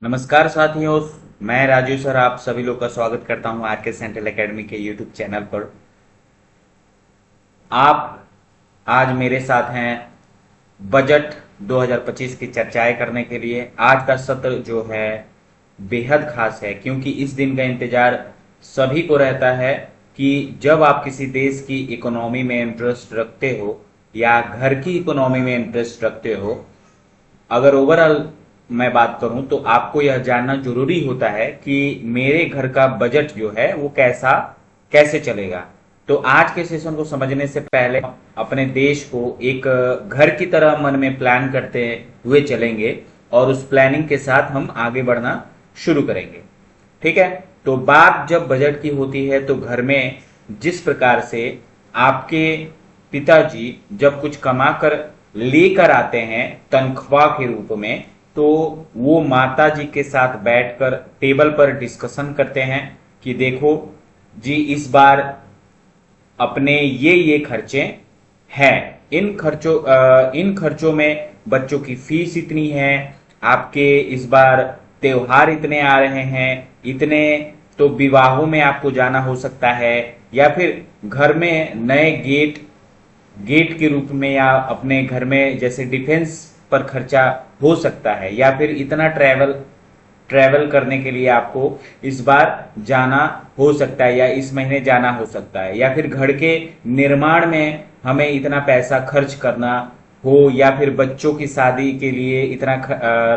नमस्कार साथियों, मैं राजू सर आप सभी लोग का स्वागत करता हूं आर के सेंट्रल एकेडमी के यूट्यूब चैनल पर। आप आज मेरे साथ हैं बजट 2025 की चर्चाएं करने के लिए। आज का सत्र जो है बेहद खास है, क्योंकि इस दिन का इंतजार सभी को रहता है कि जब आप किसी देश की इकोनॉमी में इंटरेस्ट रखते हो या घर की इकोनॉमी में इंटरेस्ट रखते हो, अगर ओवरऑल मैं बात करूं तो आपको यह जानना जरूरी होता है कि मेरे घर का बजट जो है वो कैसे चलेगा। तो आज के सेशन को समझने से पहले अपने देश को एक घर की तरह मन में प्लान करते हुए चलेंगे और उस प्लानिंग के साथ हम आगे बढ़ना शुरू करेंगे। ठीक है, तो बात जब बजट की होती है तो घर में जिस प्रकार से आपके पिताजी जब कुछ कमा कर लेकर आते हैं तनख्वाह के रूप में, तो वो माता जी के साथ बैठकर टेबल पर डिस्कशन करते हैं कि देखो जी, इस बार अपने ये खर्चे हैं। इन खर्चों में बच्चों की फीस इतनी है, आपके इस बार त्योहार इतने आ रहे हैं, इतने तो विवाहों में आपको जाना हो सकता है, या फिर घर में नए गेट के रूप में, या अपने घर में जैसे डिफेंस पर खर्चा हो सकता है, या फिर इतना ट्रैवल करने के लिए आपको इस बार जाना हो सकता है, या इस महीने जाना हो सकता है, या फिर घर के निर्माण में हमें इतना पैसा खर्च करना हो, या फिर बच्चों की शादी के लिए इतना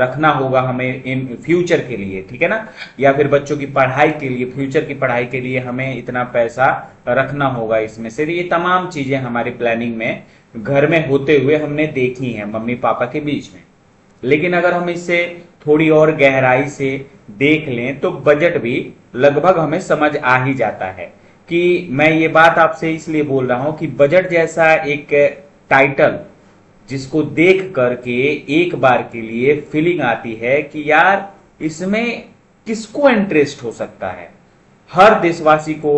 रखना होगा हमें इन फ्यूचर के लिए। ठीक है ना, या फिर बच्चों की पढ़ाई के लिए, फ्यूचर की पढ़ाई के लिए हमें इतना पैसा रखना होगा इसमें से। ये तमाम चीजें हमारी प्लानिंग में घर में होते हुए हमने देखी हैं मम्मी पापा के बीच में। लेकिन अगर हम इससे थोड़ी और गहराई से देख लें तो बजट भी लगभग हमें समझ आ ही जाता है। कि मैं ये बात आपसे इसलिए बोल रहा हूं कि बजट जैसा एक टाइटल जिसको देख करके एक बार के लिए फीलिंग आती है कि यार इसमें किसको इंटरेस्ट हो सकता है। हर देशवासी को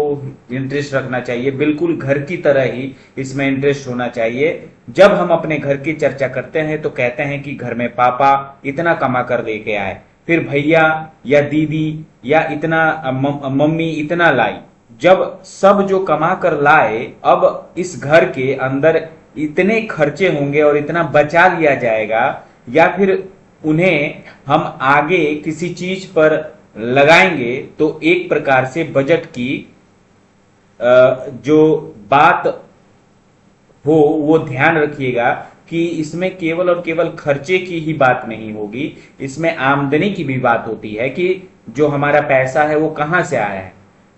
इंटरेस्ट रखना चाहिए, बिल्कुल घर की तरह ही इसमें इंटरेस्ट होना चाहिए। जब हम अपने घर की चर्चा करते हैं तो कहते हैं कि घर में पापा इतना कमा कर लेके आए, फिर भैया या दीदी या इतना मम्मी इतना लाई। जब सब जो कमा कर लाए, अब इस घर के अंदर इतने खर्चे होंगे और इतना बचा लिया जाएगा, या फिर उन्हें हम आगे किसी चीज पर लगाएंगे, तो एक प्रकार से बजट की जो बात हो वो ध्यान रखिएगा कि इसमें केवल और केवल खर्चे की ही बात नहीं होगी, इसमें आमदनी की भी बात होती है कि जो हमारा पैसा है वो कहां से आया है,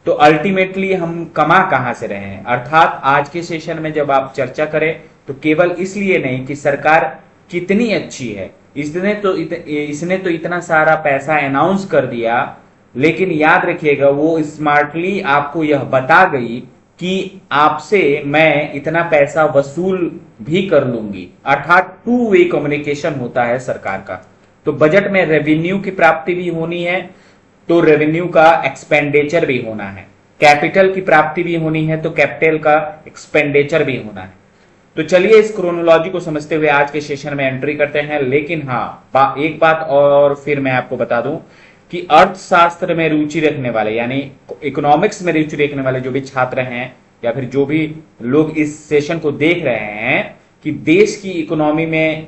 तो अल्टीमेटली हम कमा कहां से रहे हैं। अर्थात आज के सेशन में जब आप चर्चा करें तो केवल इसलिए नहीं कि सरकार कितनी अच्छी है, इसने तो इतना सारा पैसा अनाउंस कर दिया, लेकिन याद रखिएगा वो स्मार्टली आपको यह बता गई कि आपसे मैं इतना पैसा वसूल भी कर लूंगी। अर्थात टू वे कम्युनिकेशन होता है सरकार का। तो बजट में रेवेन्यू की प्राप्ति भी होनी है, तो रेवेन्यू का एक्सपेंडिचर भी होना है। कैपिटल की प्राप्ति भी होनी है, तो कैपिटल का एक्सपेंडिचर भी होना है। तो चलिए इस क्रोनोलॉजी को समझते हुए आज के सेशन में एंट्री करते हैं। लेकिन हाँ, एक बात और फिर मैं आपको बता दूं कि अर्थशास्त्र में रुचि रखने वाले, यानी इकोनॉमिक्स में रुचि रखने वाले जो भी छात्र हैं या फिर जो भी लोग इस सेशन को देख रहे हैं, कि देश की इकोनॉमी में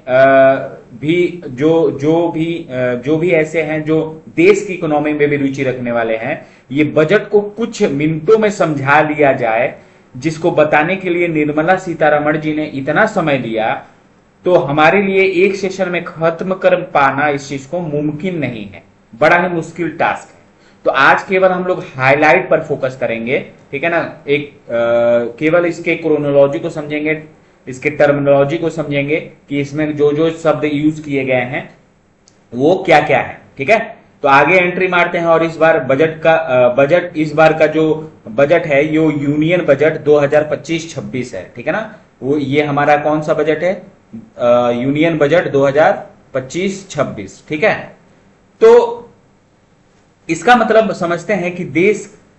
भी जो भी ऐसे हैं जो देश की इकोनॉमी में भी रुचि रखने वाले हैं, ये बजट को कुछ मिनटों में समझा लिया जाए, जिसको बताने के लिए निर्मला सीतारमण जी ने इतना समय लिया, तो हमारे लिए एक सेशन में खत्म कर पाना इस चीज को मुमकिन नहीं है, बड़ा ही मुश्किल टास्क है। तो आज केवल हम लोग हाईलाइट पर फोकस करेंगे, ठीक है ना। केवल इसके क्रोनोलॉजी को समझेंगे, इसके टर्मिनोलॉजी को समझेंगे कि इसमें जो जो शब्द यूज किए गए हैं वो क्या क्या है। ठीक है, तो आगे एंट्री मारते हैं। और इस बार इस बार का जो बजट है यो यूनियन बजट 2025-26 है। ठीक है ना, वो ये हमारा कौन सा बजट है, यूनियन बजट 2025-26। ठीक है, तो इसका मतलब समझते हैं कि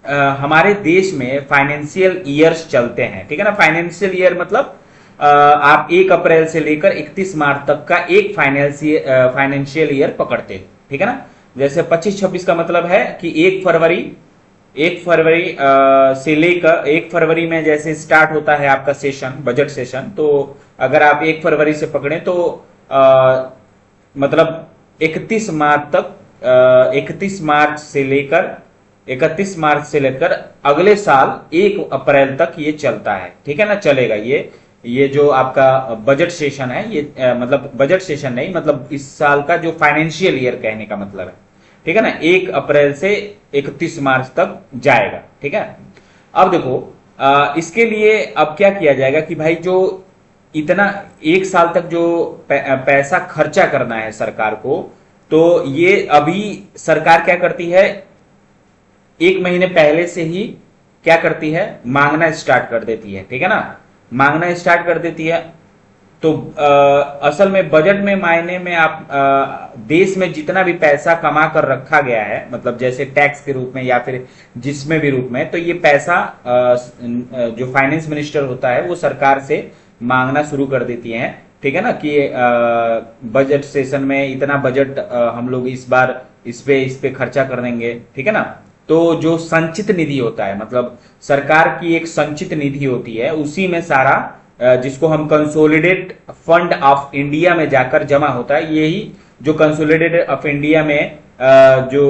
हमारे देश में फाइनेंशियल ईयर्स चलते हैं। ठीक है ना, फाइनेंशियल ईयर मतलब आप 1 अप्रैल से लेकर 31 मार्च तक का एक फाइनेंशियल ईयर पकड़ते हैं। ठीक है ना, जैसे 25-26 का मतलब है कि 1 फरवरी, 1 फरवरी से लेकर 1 फरवरी में जैसे स्टार्ट होता है आपका सेशन, बजट सेशन, तो अगर आप 1 फरवरी से पकड़े तो मतलब 31 मार्च तक, 31 मार्च से लेकर 31 मार्च से लेकर अगले साल 1 अप्रैल तक ये चलता है, ठीक है ना, चलेगा ये जो आपका बजट सेशन है, ये मतलब बजट सेशन नहीं, मतलब इस साल का जो फाइनेंशियल ईयर कहने का मतलब है, ठीक है ना, 1 अप्रैल से 31 मार्च तक जाएगा, ठीक है। अब देखो इसके लिए अब क्या किया जाएगा कि भाई जो इतना 1 साल तक जो पैसा खर्चा करना है सरकार को, तो ये अभी सरकार क्या करती है, 1 महीने पहले से ही क्या करती है, मांगना स्टार्ट कर देती है, ठीक है ना, मांगना स्टार्ट कर देती है। तो असल में बजट में मायने में आप देश में जितना भी पैसा कमा कर रखा गया है, मतलब जैसे टैक्स के रूप में या फिर जिसमें भी रूप में, तो ये पैसा जो फाइनेंस मिनिस्टर होता है वो सरकार से मांगना शुरू कर देती है, ठीक है ना, कि बजट सेशन में इतना बजट हम लोग इस बार इस पे खर्चा कर देंगे, ठीक है ना। तो जो संचित निधि होता है, मतलब सरकार की एक संचित निधि होती है, उसी में सारा जिसको हम कंसोलिडेट फंड ऑफ इंडिया में जाकर जमा होता है, यही जो कंसोलिडेट ऑफ इंडिया में जो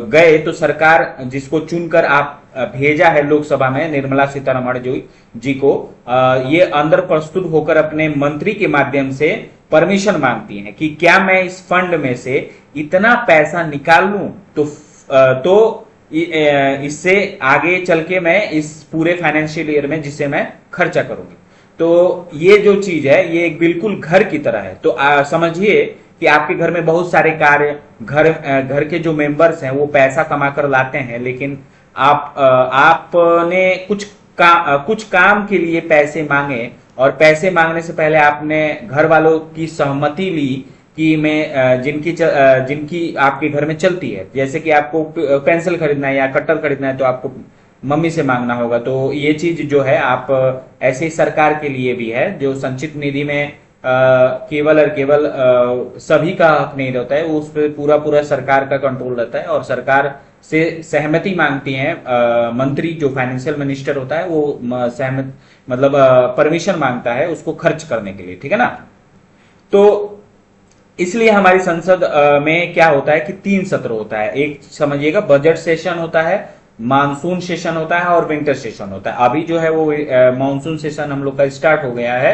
गए, तो सरकार जिसको चुनकर आप भेजा है लोकसभा में, निर्मला सीतारमण जी को, ये अंदर प्रस्तुत होकर अपने मंत्री के माध्यम से परमिशन मांगती हैं कि क्या मैं इस फंड में से इतना पैसा निकाल लूं, तो इससे आगे चल के मैं इस पूरे फाइनेंशियल ईयर में जिसे मैं खर्चा करूंगी। तो ये जो चीज है ये एक बिल्कुल घर की तरह है। तो समझिए कि आपके घर में बहुत सारे कार्य, घर के जो मेंबर्स हैं वो पैसा कमा कर लाते हैं, लेकिन आपने कुछ काम के लिए पैसे मांगे, और पैसे मांगने से पहले आपने घर वालों की सहमति ली कि मैं जिनकी आपके घर में चलती है, जैसे कि आपको पेंसिल खरीदना है या कटर खरीदना है तो आपको मम्मी से मांगना होगा। तो ये चीज जो है आप ऐसे ही सरकार के लिए भी है, जो संचित निधि में केवल और केवल सभी का हक नहीं रहता है, वो उस पर पूरा पूरा सरकार का कंट्रोल रहता है, और सरकार से सहमति मांगती है मंत्री, जो फाइनेंशियल मिनिस्टर होता है वो सहमत मतलब परमिशन मांगता है उसको खर्च करने के लिए, ठीक है ना। तो इसलिए हमारी संसद में क्या होता है कि 3 सत्र होता है, एक समझिएगा बजट सेशन होता है, मानसून सेशन होता है और विंटर सेशन होता है। अभी जो है वो मानसून सेशन हम लोग का स्टार्ट हो गया है,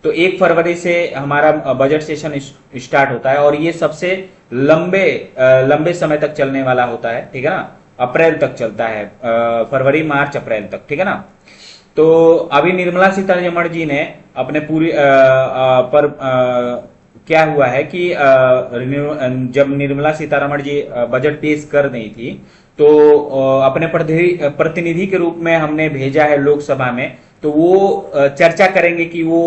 तो 1 फरवरी से हमारा बजट सेशन स्टार्ट होता है, और ये सबसे लंबे समय तक चलने वाला होता है, ठीक है ना, अप्रैल तक चलता है, फरवरी मार्च अप्रैल तक, ठीक है ना। तो अभी निर्मला सीतारमण जी ने अपने पूरी क्या हुआ है कि जब निर्मला सीतारमण जी बजट पेश कर रही थी, तो अपने प्रतिनिधि के रूप में हमने भेजा है लोकसभा में, तो वो चर्चा करेंगे कि वो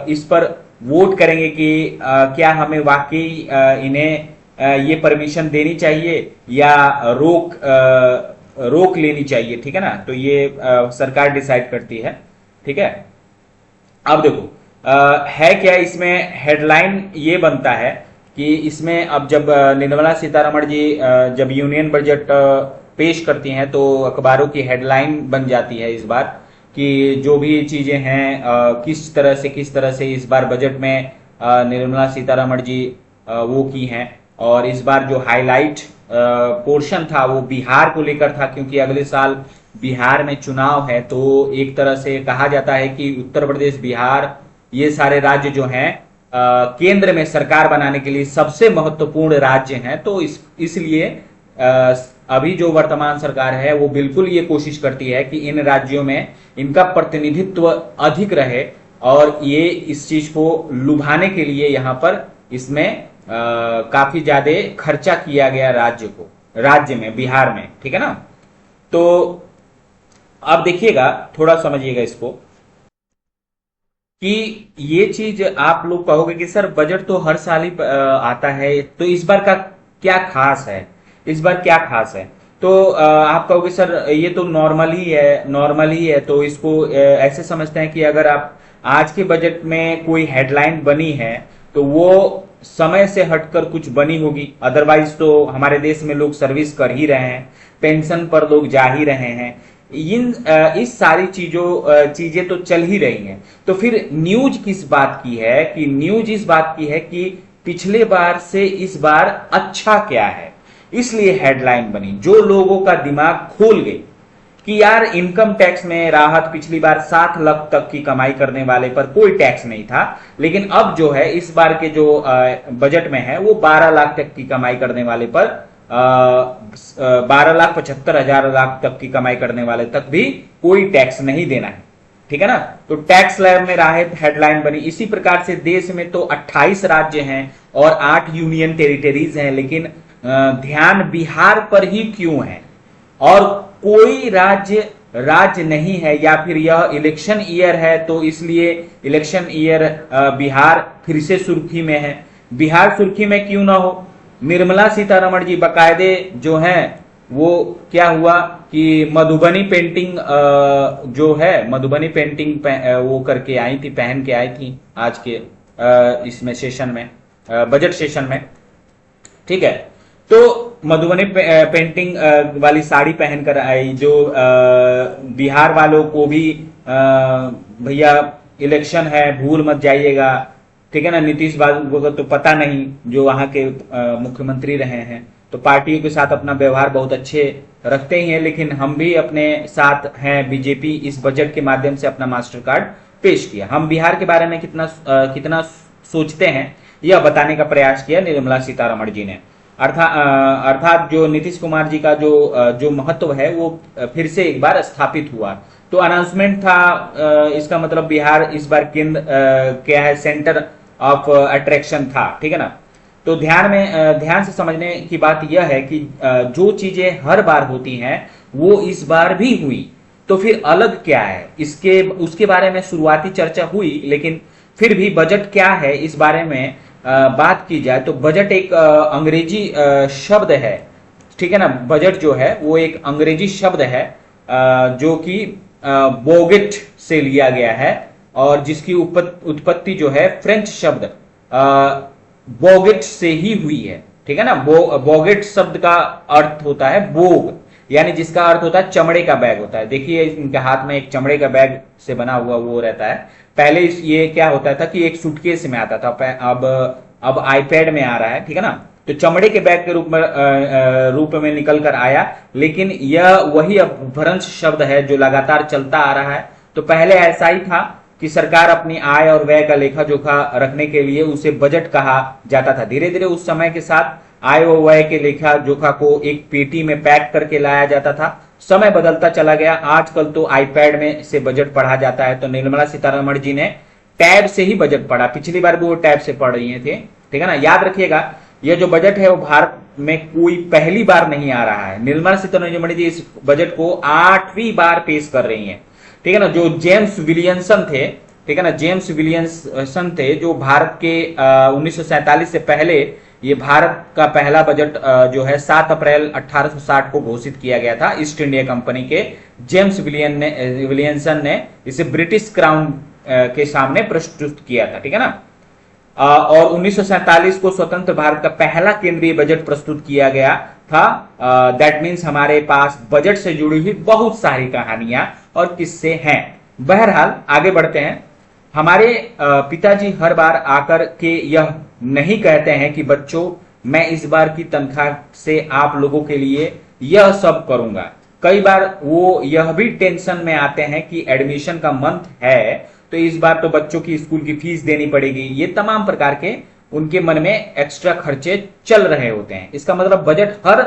इस पर वोट करेंगे कि क्या हमें वाकई इन्हें ये परमिशन देनी चाहिए या रोक लेनी चाहिए, ठीक है ना। तो ये सरकार डिसाइड करती है, ठीक है। अब देखो है क्या, इसमें हेडलाइन ये बनता है कि इसमें अब जब निर्मला सीतारमण जी जब यूनियन बजट पेश करती हैं, तो अखबारों की हेडलाइन बन जाती है इस बार कि जो भी चीजें हैं किस तरह से इस बार बजट में निर्मला सीतारमण जी वो की हैं। और इस बार जो हाईलाइट पोर्शन था वो बिहार को लेकर था, क्योंकि अगले साल बिहार में चुनाव है। तो एक तरह से कहा जाता है कि उत्तर प्रदेश, बिहार, ये सारे राज्य जो हैं केंद्र में सरकार बनाने के लिए सबसे महत्वपूर्ण राज्य हैं। तो इसलिए अभी जो वर्तमान सरकार है वो बिल्कुल ये कोशिश करती है कि इन राज्यों में इनका प्रतिनिधित्व अधिक रहे, और ये इस चीज को लुभाने के लिए यहाँ पर इसमें काफी ज्यादा खर्चा किया गया राज्य में, बिहार में, ठीक है ना। तो अब देखिएगा, थोड़ा समझिएगा इसको कि ये चीज आप लोग कहोगे कि सर बजट तो हर साल ही आता है, तो इस बार का क्या खास है, इस बार क्या खास है। तो आप कहोगे सर ये तो नॉर्मल ही है। तो इसको ऐसे समझते हैं कि अगर आप आज के बजट में कोई हेडलाइन बनी है तो वो समय से हटकर कुछ बनी होगी, अदरवाइज तो हमारे देश में लोग सर्विस कर ही रहे हैं, पेंशन पर लोग जा ही रहे हैं, इस सारी चीजें तो चल ही रही हैं। तो फिर न्यूज किस बात की है कि न्यूज इस बात की है कि पिछले बार से इस बार अच्छा क्या है, इसलिए हेडलाइन बनी, जो लोगों का दिमाग खोल गई कि यार इनकम टैक्स में राहत, पिछली बार 7 लाख तक की कमाई करने वाले पर कोई टैक्स नहीं था, लेकिन अब जो है इस बार के जो बजट में है वो 12 लाख तक की कमाई करने वाले पर 12,75,000 लाख तक की कमाई करने वाले तक भी कोई टैक्स नहीं देना है, ठीक है ना। तो टैक्स लैब में राहत हेडलाइन बनी। इसी प्रकार से देश में तो 28 राज्य हैं और 8 यूनियन टेरिटरीज हैं, लेकिन ध्यान बिहार पर ही क्यों है और कोई राज्य नहीं है, या फिर यह इलेक्शन ईयर है तो इसलिए इलेक्शन ईयर बिहार फिर से सुर्खी में है। बिहार सुर्खी में क्यों ना हो, निर्मला सीतारमण जी बकायदे जो हैं वो क्या हुआ कि मधुबनी पेंटिंग जो है मधुबनी पेंटिंग वो करके आई थी, पहन के आई थी आज के इसमें सेशन में, बजट सेशन में, ठीक है। तो मधुबनी पेंटिंग वाली साड़ी पहनकर आई, जो बिहार वालों को भी भैया इलेक्शन है भूल मत जाइएगा, ठीक है ना। नीतीश बाबू को तो पता नहीं, जो वहां के मुख्यमंत्री रहे हैं, तो पार्टियों के साथ अपना व्यवहार बहुत अच्छे रखते ही हैं, लेकिन हम भी अपने साथ हैं, बीजेपी इस बजट के माध्यम से अपना मास्टर कार्ड पेश किया। हम बिहार के बारे में कितना सोचते हैं यह बताने का प्रयास किया निर्मला सीतारमण जी ने। अर्थात जो नीतीश कुमार जी का जो महत्व है वो फिर से एक बार स्थापित हुआ। तो अनाउंसमेंट था, इसका मतलब बिहार इस बार केंद्र क्या है, सेंटर ऑफ अट्रैक्शन था, ठीक है ना। तो ध्यान से समझने की बात यह है कि जो चीजें हर बार होती हैं वो इस बार भी हुई, तो फिर अलग क्या है उसके बारे में शुरुआती चर्चा हुई, लेकिन फिर भी बजट क्या है इस बारे में बात की जाए तो बजट एक अंग्रेजी शब्द है, ठीक है ना। बजट जो है वो एक अंग्रेजी शब्द है जो कि बोगेट से लिया गया है और जिसकी उत्पत्ति जो है फ्रेंच शब्द बोगेट से ही हुई है, ठीक है ना। बोगेट शब्द का अर्थ होता है बोग, यानी जिसका अर्थ होता है चमड़े का बैग होता है। देखिए इनके हाथ में एक चमड़े का बैग से बना हुआ वो रहता है। पहले ये क्या होता था कि एक सूटकेस में आता था, अब आईपैड में आ रहा है, ठीक है ना। तो चमड़े के बैग के रूप में निकल कर आया, लेकिन यह वही अपभ्रंश शब्द है जो लगातार चलता आ रहा है। तो पहले ऐसा ही था कि सरकार अपनी आय और व्यय का लेखा जोखा रखने के लिए उसे बजट कहा जाता था। धीरे धीरे उस समय के साथ आय और व्यय के लेखा जोखा को एक पेटी में पैक करके लाया जाता था। समय बदलता चला गया, आजकल तो आईपैड में से बजट पढ़ा जाता है। तो निर्मला सीतारमण जी ने टैब से ही बजट पढ़ा, पिछली बार भी वो टैब से पढ़ रही थे, ठीक है ना। याद रखिएगा यह जो बजट है वो भारत में कोई पहली बार नहीं आ रहा है। निर्मला सीतारमण जी इस बजट को 8वीं बार पेश कर रही हैं, ठीक है ना। जो जेम्स विलियमसन थे, ठीक है ना, जेम्स विलियमसन थे जो भारत के 1947 से पहले ये भारत का पहला बजट जो है 7 अप्रैल 1860 को घोषित किया गया था। ईस्ट इंडिया कंपनी के जेम्स विलियमसन ने इसे ब्रिटिश क्राउन के सामने प्रस्तुत किया था, ठीक है ना। और 1947 को स्वतंत्र भारत का पहला केंद्रीय बजट प्रस्तुत किया गया था। दैट मीन्स हमारे पास बजट से जुड़ी हुई बहुत सारी कहानियां और किस्से हैं। बहरहाल आगे बढ़ते हैं। हमारे पिताजी हर बार आकर के यह नहीं कहते हैं कि बच्चों मैं इस बार की तनख्वाह से आप लोगों के लिए यह सब करूंगा। कई बार वो यह भी टेंशन में आते हैं कि एडमिशन का मंथ है तो इस बार तो बच्चों की स्कूल की फीस देनी पड़ेगी। ये तमाम प्रकार के उनके मन में एक्स्ट्रा खर्चे चल रहे होते हैं। इसका मतलब बजट हर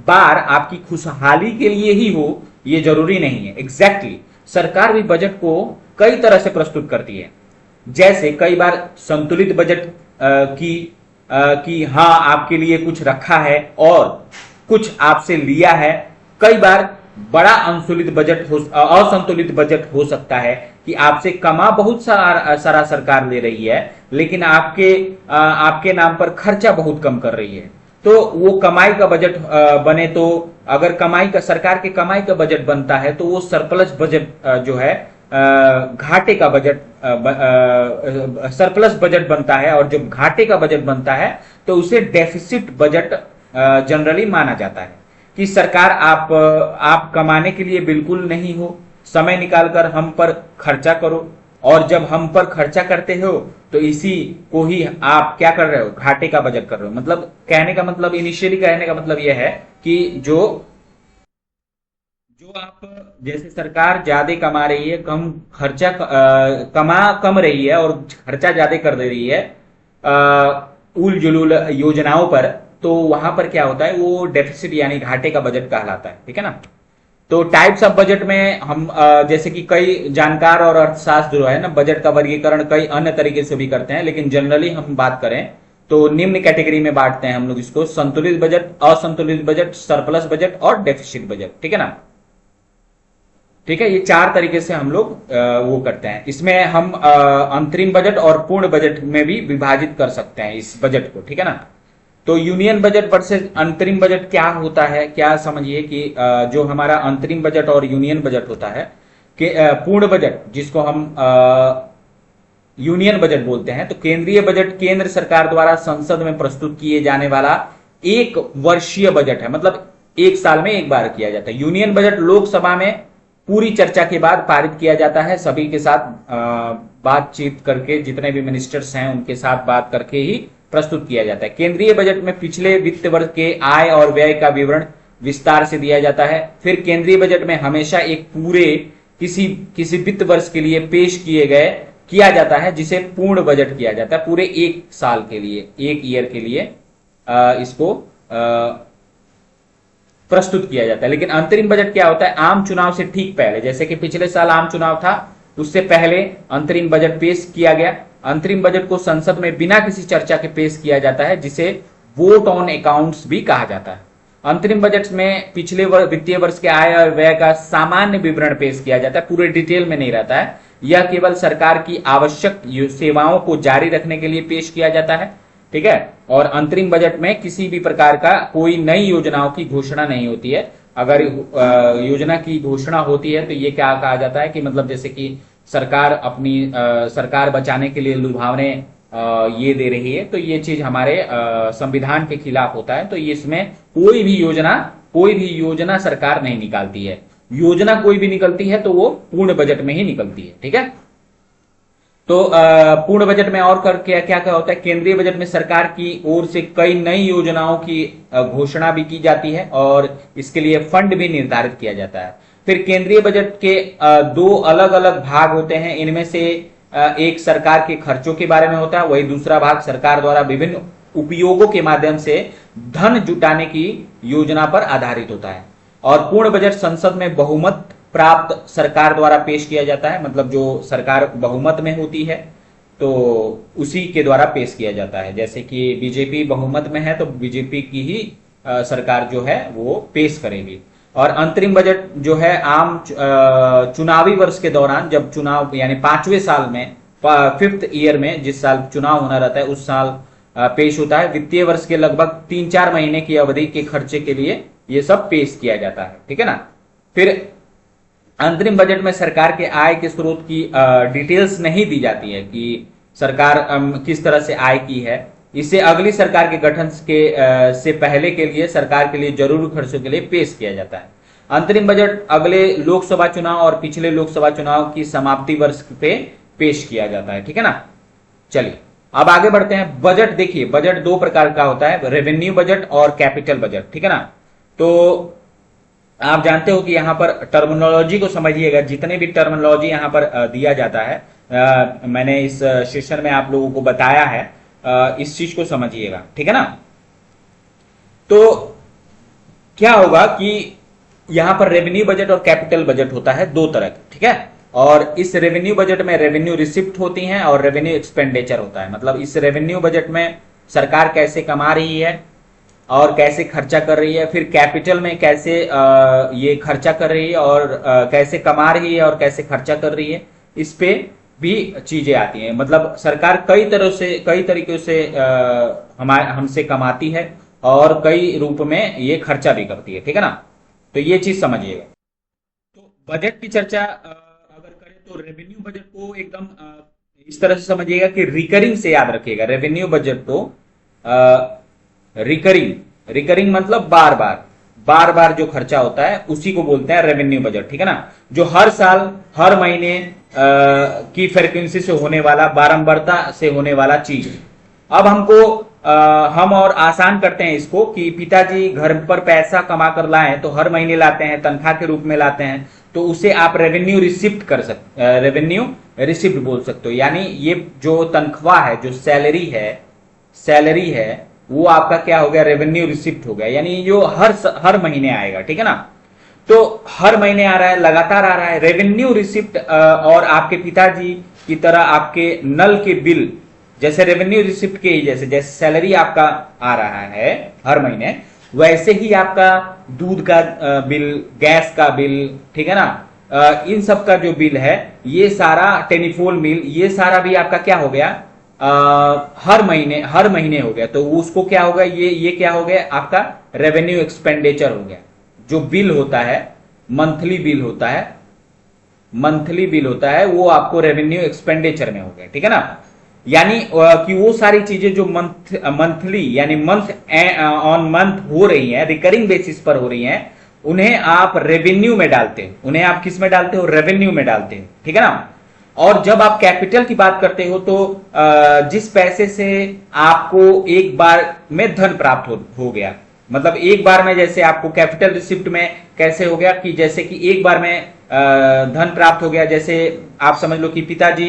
बार आपकी खुशहाली के लिए ही हो ये जरूरी नहीं है। एग्जैक्टली सरकार भी बजट को कई तरह से प्रस्तुत करती है। जैसे कई बार संतुलित बजट की हाँ आपके लिए कुछ रखा है और कुछ आपसे लिया है। कई बार बड़ा असंतुलित बजट हो सकता है कि आपसे कमा बहुत सारा सरकार ले रही है, लेकिन आपके नाम पर खर्चा बहुत कम कर रही है। तो वो कमाई का बजट बने तो अगर सरकार के कमाई का बजट बनता है तो वो सरप्लस बजट जो है घाटे का बजट, सरप्लस बजट बनता है, और जब घाटे का बजट बनता है तो उसे डेफिसिट बजट जनरली माना जाता है कि सरकार आप कमाने के लिए बिल्कुल नहीं हो, समय निकालकर हम पर खर्चा करो, और जब हम पर खर्चा करते हो तो इसी को ही आप क्या कर रहे हो, घाटे का बजट कर रहे हो। मतलब कहने का मतलब, इनिशियली कहने का मतलब यह है कि जो जो आप, जैसे सरकार ज्यादा कमा रही है, कम खर्चा कमा कम रही है और खर्चा ज्यादा कर दे रही है उल जुलूल योजनाओं पर, तो वहां पर क्या होता है, वो डेफिसिट यानी घाटे का बजट कहलाता है। ठीक है ना। तो टाइप्स ऑफ बजट में हम जैसे कि कई जानकार और अर्थशास्त्र जो है ना, बजट का वर्गीकरण कई अन्य तरीके से भी करते हैं, लेकिन जनरली हम बात करें तो निम्न कैटेगरी में बांटते हैं हम लोग इसको: संतुलित बजट, असंतुलित बजट, सरप्लस बजट और डेफिसिट बजट। ठीक है ना। ठीक है, ये चार तरीके से हम लोग वो करते हैं। इसमें हम अंतरिम बजट और पूर्ण बजट में भी विभाजित कर सकते हैं इस बजट को। ठीक है ना। तो यूनियन बजट वर्सेस अंतरिम बजट क्या होता है, क्या समझिए कि जो हमारा अंतरिम बजट और यूनियन बजट होता है, कि पूर्ण बजट जिसको हम यूनियन बजट बोलते हैं, तो केंद्रीय बजट केंद्र सरकार द्वारा संसद में प्रस्तुत किए जाने वाला एक वर्षीय बजट है, मतलब एक साल में एक बार किया जाता है। यूनियन बजट लोकसभा में पूरी चर्चा के बाद पारित किया जाता है, सभी के साथ बातचीत करके, जितने भी मिनिस्टर्स हैं उनके साथ बात करके ही प्रस्तुत किया जाता है। केंद्रीय बजट में पिछले वित्त वर्ष के आय और व्यय का विवरण विस्तार से दिया जाता है। फिर केंद्रीय बजट में हमेशा एक पूरे किसी किसी वित्त वर्ष के लिए पेश किया जाता है, जिसे पूर्ण बजट किया जाता है। पूरे एक साल के लिए, एक ईयर के लिए इसको प्रस्तुत किया जाता है। लेकिन अंतरिम बजट क्या होता है, आम चुनाव से ठीक पहले, जैसे कि पिछले साल आम चुनाव था, उससे पहले अंतरिम बजट पेश किया गया। अंतरिम बजट को संसद में बिना किसी चर्चा के पेश किया जाता है, जिसे वोट ऑन अकाउंट्स भी कहा जाता है। अंतरिम बजट में पिछले वित्तीय वर्ष के आय और व्यय का सामान्य विवरण पेश किया जाता है, पूरे डिटेल में नहीं रहता है। यह केवल सरकार की आवश्यक सेवाओं को जारी रखने के लिए पेश किया जाता है। ठीक है। और अंतरिम बजट में किसी भी प्रकार का कोई नई योजनाओं की घोषणा नहीं होती है। अगर योजना की घोषणा होती है तो ये क्या कहा जाता है कि मतलब जैसे कि सरकार अपनी सरकार बचाने के लिए लुभावने ये दे रही है, तो ये चीज हमारे संविधान के खिलाफ होता है। तो इसमें कोई भी योजना सरकार नहीं निकालती है। योजना कोई भी निकलती है तो वो पूर्ण बजट में ही निकलती है। ठीक है। तो पूर्ण बजट में और कर क्या क्या होता है, केंद्रीय बजट में सरकार की ओर से कई नई योजनाओं की घोषणा भी की जाती है और इसके लिए फंड भी निर्धारित किया जाता है। फिर केंद्रीय बजट के दो अलग अलग भाग होते हैं। इनमें से एक सरकार के खर्चों के बारे में होता है, वही दूसरा भाग सरकार द्वारा विभिन्न उपयोगों के माध्यम से धन जुटाने की योजना पर आधारित होता है। और पूर्ण बजट संसद में बहुमत प्राप्त सरकार द्वारा पेश किया जाता है, मतलब जो सरकार बहुमत में होती है तो उसी के द्वारा पेश किया जाता है। जैसे कि बीजेपी बहुमत में है तो बीजेपी की ही सरकार जो है वो पेश करेगी। और अंतरिम बजट जो है आम चुनावी वर्ष के दौरान, जब चुनाव यानी 5वें साल में, 5th ईयर में जिस साल चुनाव होना रहता है उस साल पेश होता है। वित्तीय वर्ष के लगभग 3-4 महीने की अवधि के खर्चे के लिए ये सब पेश किया जाता है। ठीक है ना। फिर अंतरिम बजट में सरकार के आय के स्रोत की डिटेल्स नहीं दी जाती है कि सरकार किस तरह से आय की है। इसे अगली सरकार के गठन से पहले के लिए सरकार के लिए जरूरी खर्चों के लिए पेश किया जाता है। अंतरिम बजट अगले लोकसभा चुनाव और पिछले लोकसभा चुनाव की समाप्ति वर्ष पे पेश किया जाता है। ठीक है ना। चलिए अब आगे बढ़ते हैं। बजट देखिए, बजट दो प्रकार का होता है, रेवेन्यू बजट और कैपिटल बजट। ठीक है ना। तो आप जानते हो कि यहां पर टर्मिनोलॉजी को समझिएगा, जितने भी टर्मिनोलॉजी यहां पर दिया जाता है, मैंने इस सेशन में आप लोगों को बताया है, इस चीज को समझिएगा। ठीक है ना। तो क्या होगा कि यहां पर रेवेन्यू बजट और कैपिटल बजट होता है दो तरह का। ठीक है। और इस रेवेन्यू बजट में रेवेन्यू रिसिप्ट होती हैं और रेवेन्यू एक्सपेंडिचर होता है। मतलब इस रेवेन्यू बजट में सरकार कैसे कमा रही है और कैसे खर्चा कर रही है, फिर कैपिटल में कैसे ये खर्चा कर रही है और कैसे कमा रही है और कैसे खर्चा कर रही है, इस पे भी चीजें आती हैं। मतलब सरकार कई तरीकों से हमसे कमाती है और कई रूप में ये खर्चा भी करती है। ठीक है ना। तो ये चीज समझिएगा। तो बजट की चर्चा अगर करें तो रेवेन्यू बजट को एकदम इस तरह से समझिएगा कि रिकरिंग से याद रखिएगा। रेवेन्यू बजट को रिकरिंग, रिकरिंग मतलब बार बार, बार बार जो खर्चा होता है उसी को बोलते हैं रेवेन्यू बजट, ठीक है ना। जो हर साल हर महीने की फ्रीक्वेंसी से होने वाला, बारंबारता से होने वाला चीज। अब हमको हम और आसान करते हैं इसको कि पिताजी घर पर पैसा कमा कर लाए तो हर महीने लाते हैं, तनख्वाह के रूप में लाते हैं, तो उसे आप रेवेन्यू रिसिप्ट कर सकते, रेवेन्यू रिसिप्ट बोल सकते हो। यानी ये जो तनख्वाह है, जो सैलरी है वो आपका क्या हो गया, रेवेन्यू रिसिप्ट हो गया। यानी जो हर महीने आएगा, ठीक है ना। तो हर महीने आ रहा है, लगातार आ रहा है रेवेन्यू रिसिप्ट। और आपके पिताजी की तरह आपके नल के बिल, जैसे रेवेन्यू रिसिप्ट के ही जैसे जैसे सैलरी आपका आ रहा है हर महीने, वैसे ही आपका दूध का बिल, गैस का बिल, ठीक है ना, इन सब का जो बिल है, ये सारा टेलीफोन बिल, ये सारा भी आपका क्या हो गया, हर महीने हो गया। तो उसको क्या होगा, ये क्या हो गया, आपका रेवेन्यू एक्सपेंडिचर हो गया। जो बिल होता है, मंथली बिल होता है वो आपको रेवेन्यू एक्सपेंडिचर में हो गया, ठीक है ना। यानी कि वो सारी चीजें जो मंथली यानी मंथ ऑन मंथ हो रही हैं, रिकरिंग बेसिस पर हो रही हैं, उन्हें आप रेवेन्यू में डालते हो। उन्हें आप किस में डालते हो, रेवेन्यू में डालते हो, ठीक है ना। और जब आप कैपिटल की बात करते हो तो जिस पैसे से आपको एक बार में धन प्राप्त हो गया, मतलब एक बार में, जैसे आपको कैपिटल रिसिप्ट में कैसे हो गया कि जैसे कि एक बार में धन प्राप्त हो गया। जैसे आप समझ लो कि पिताजी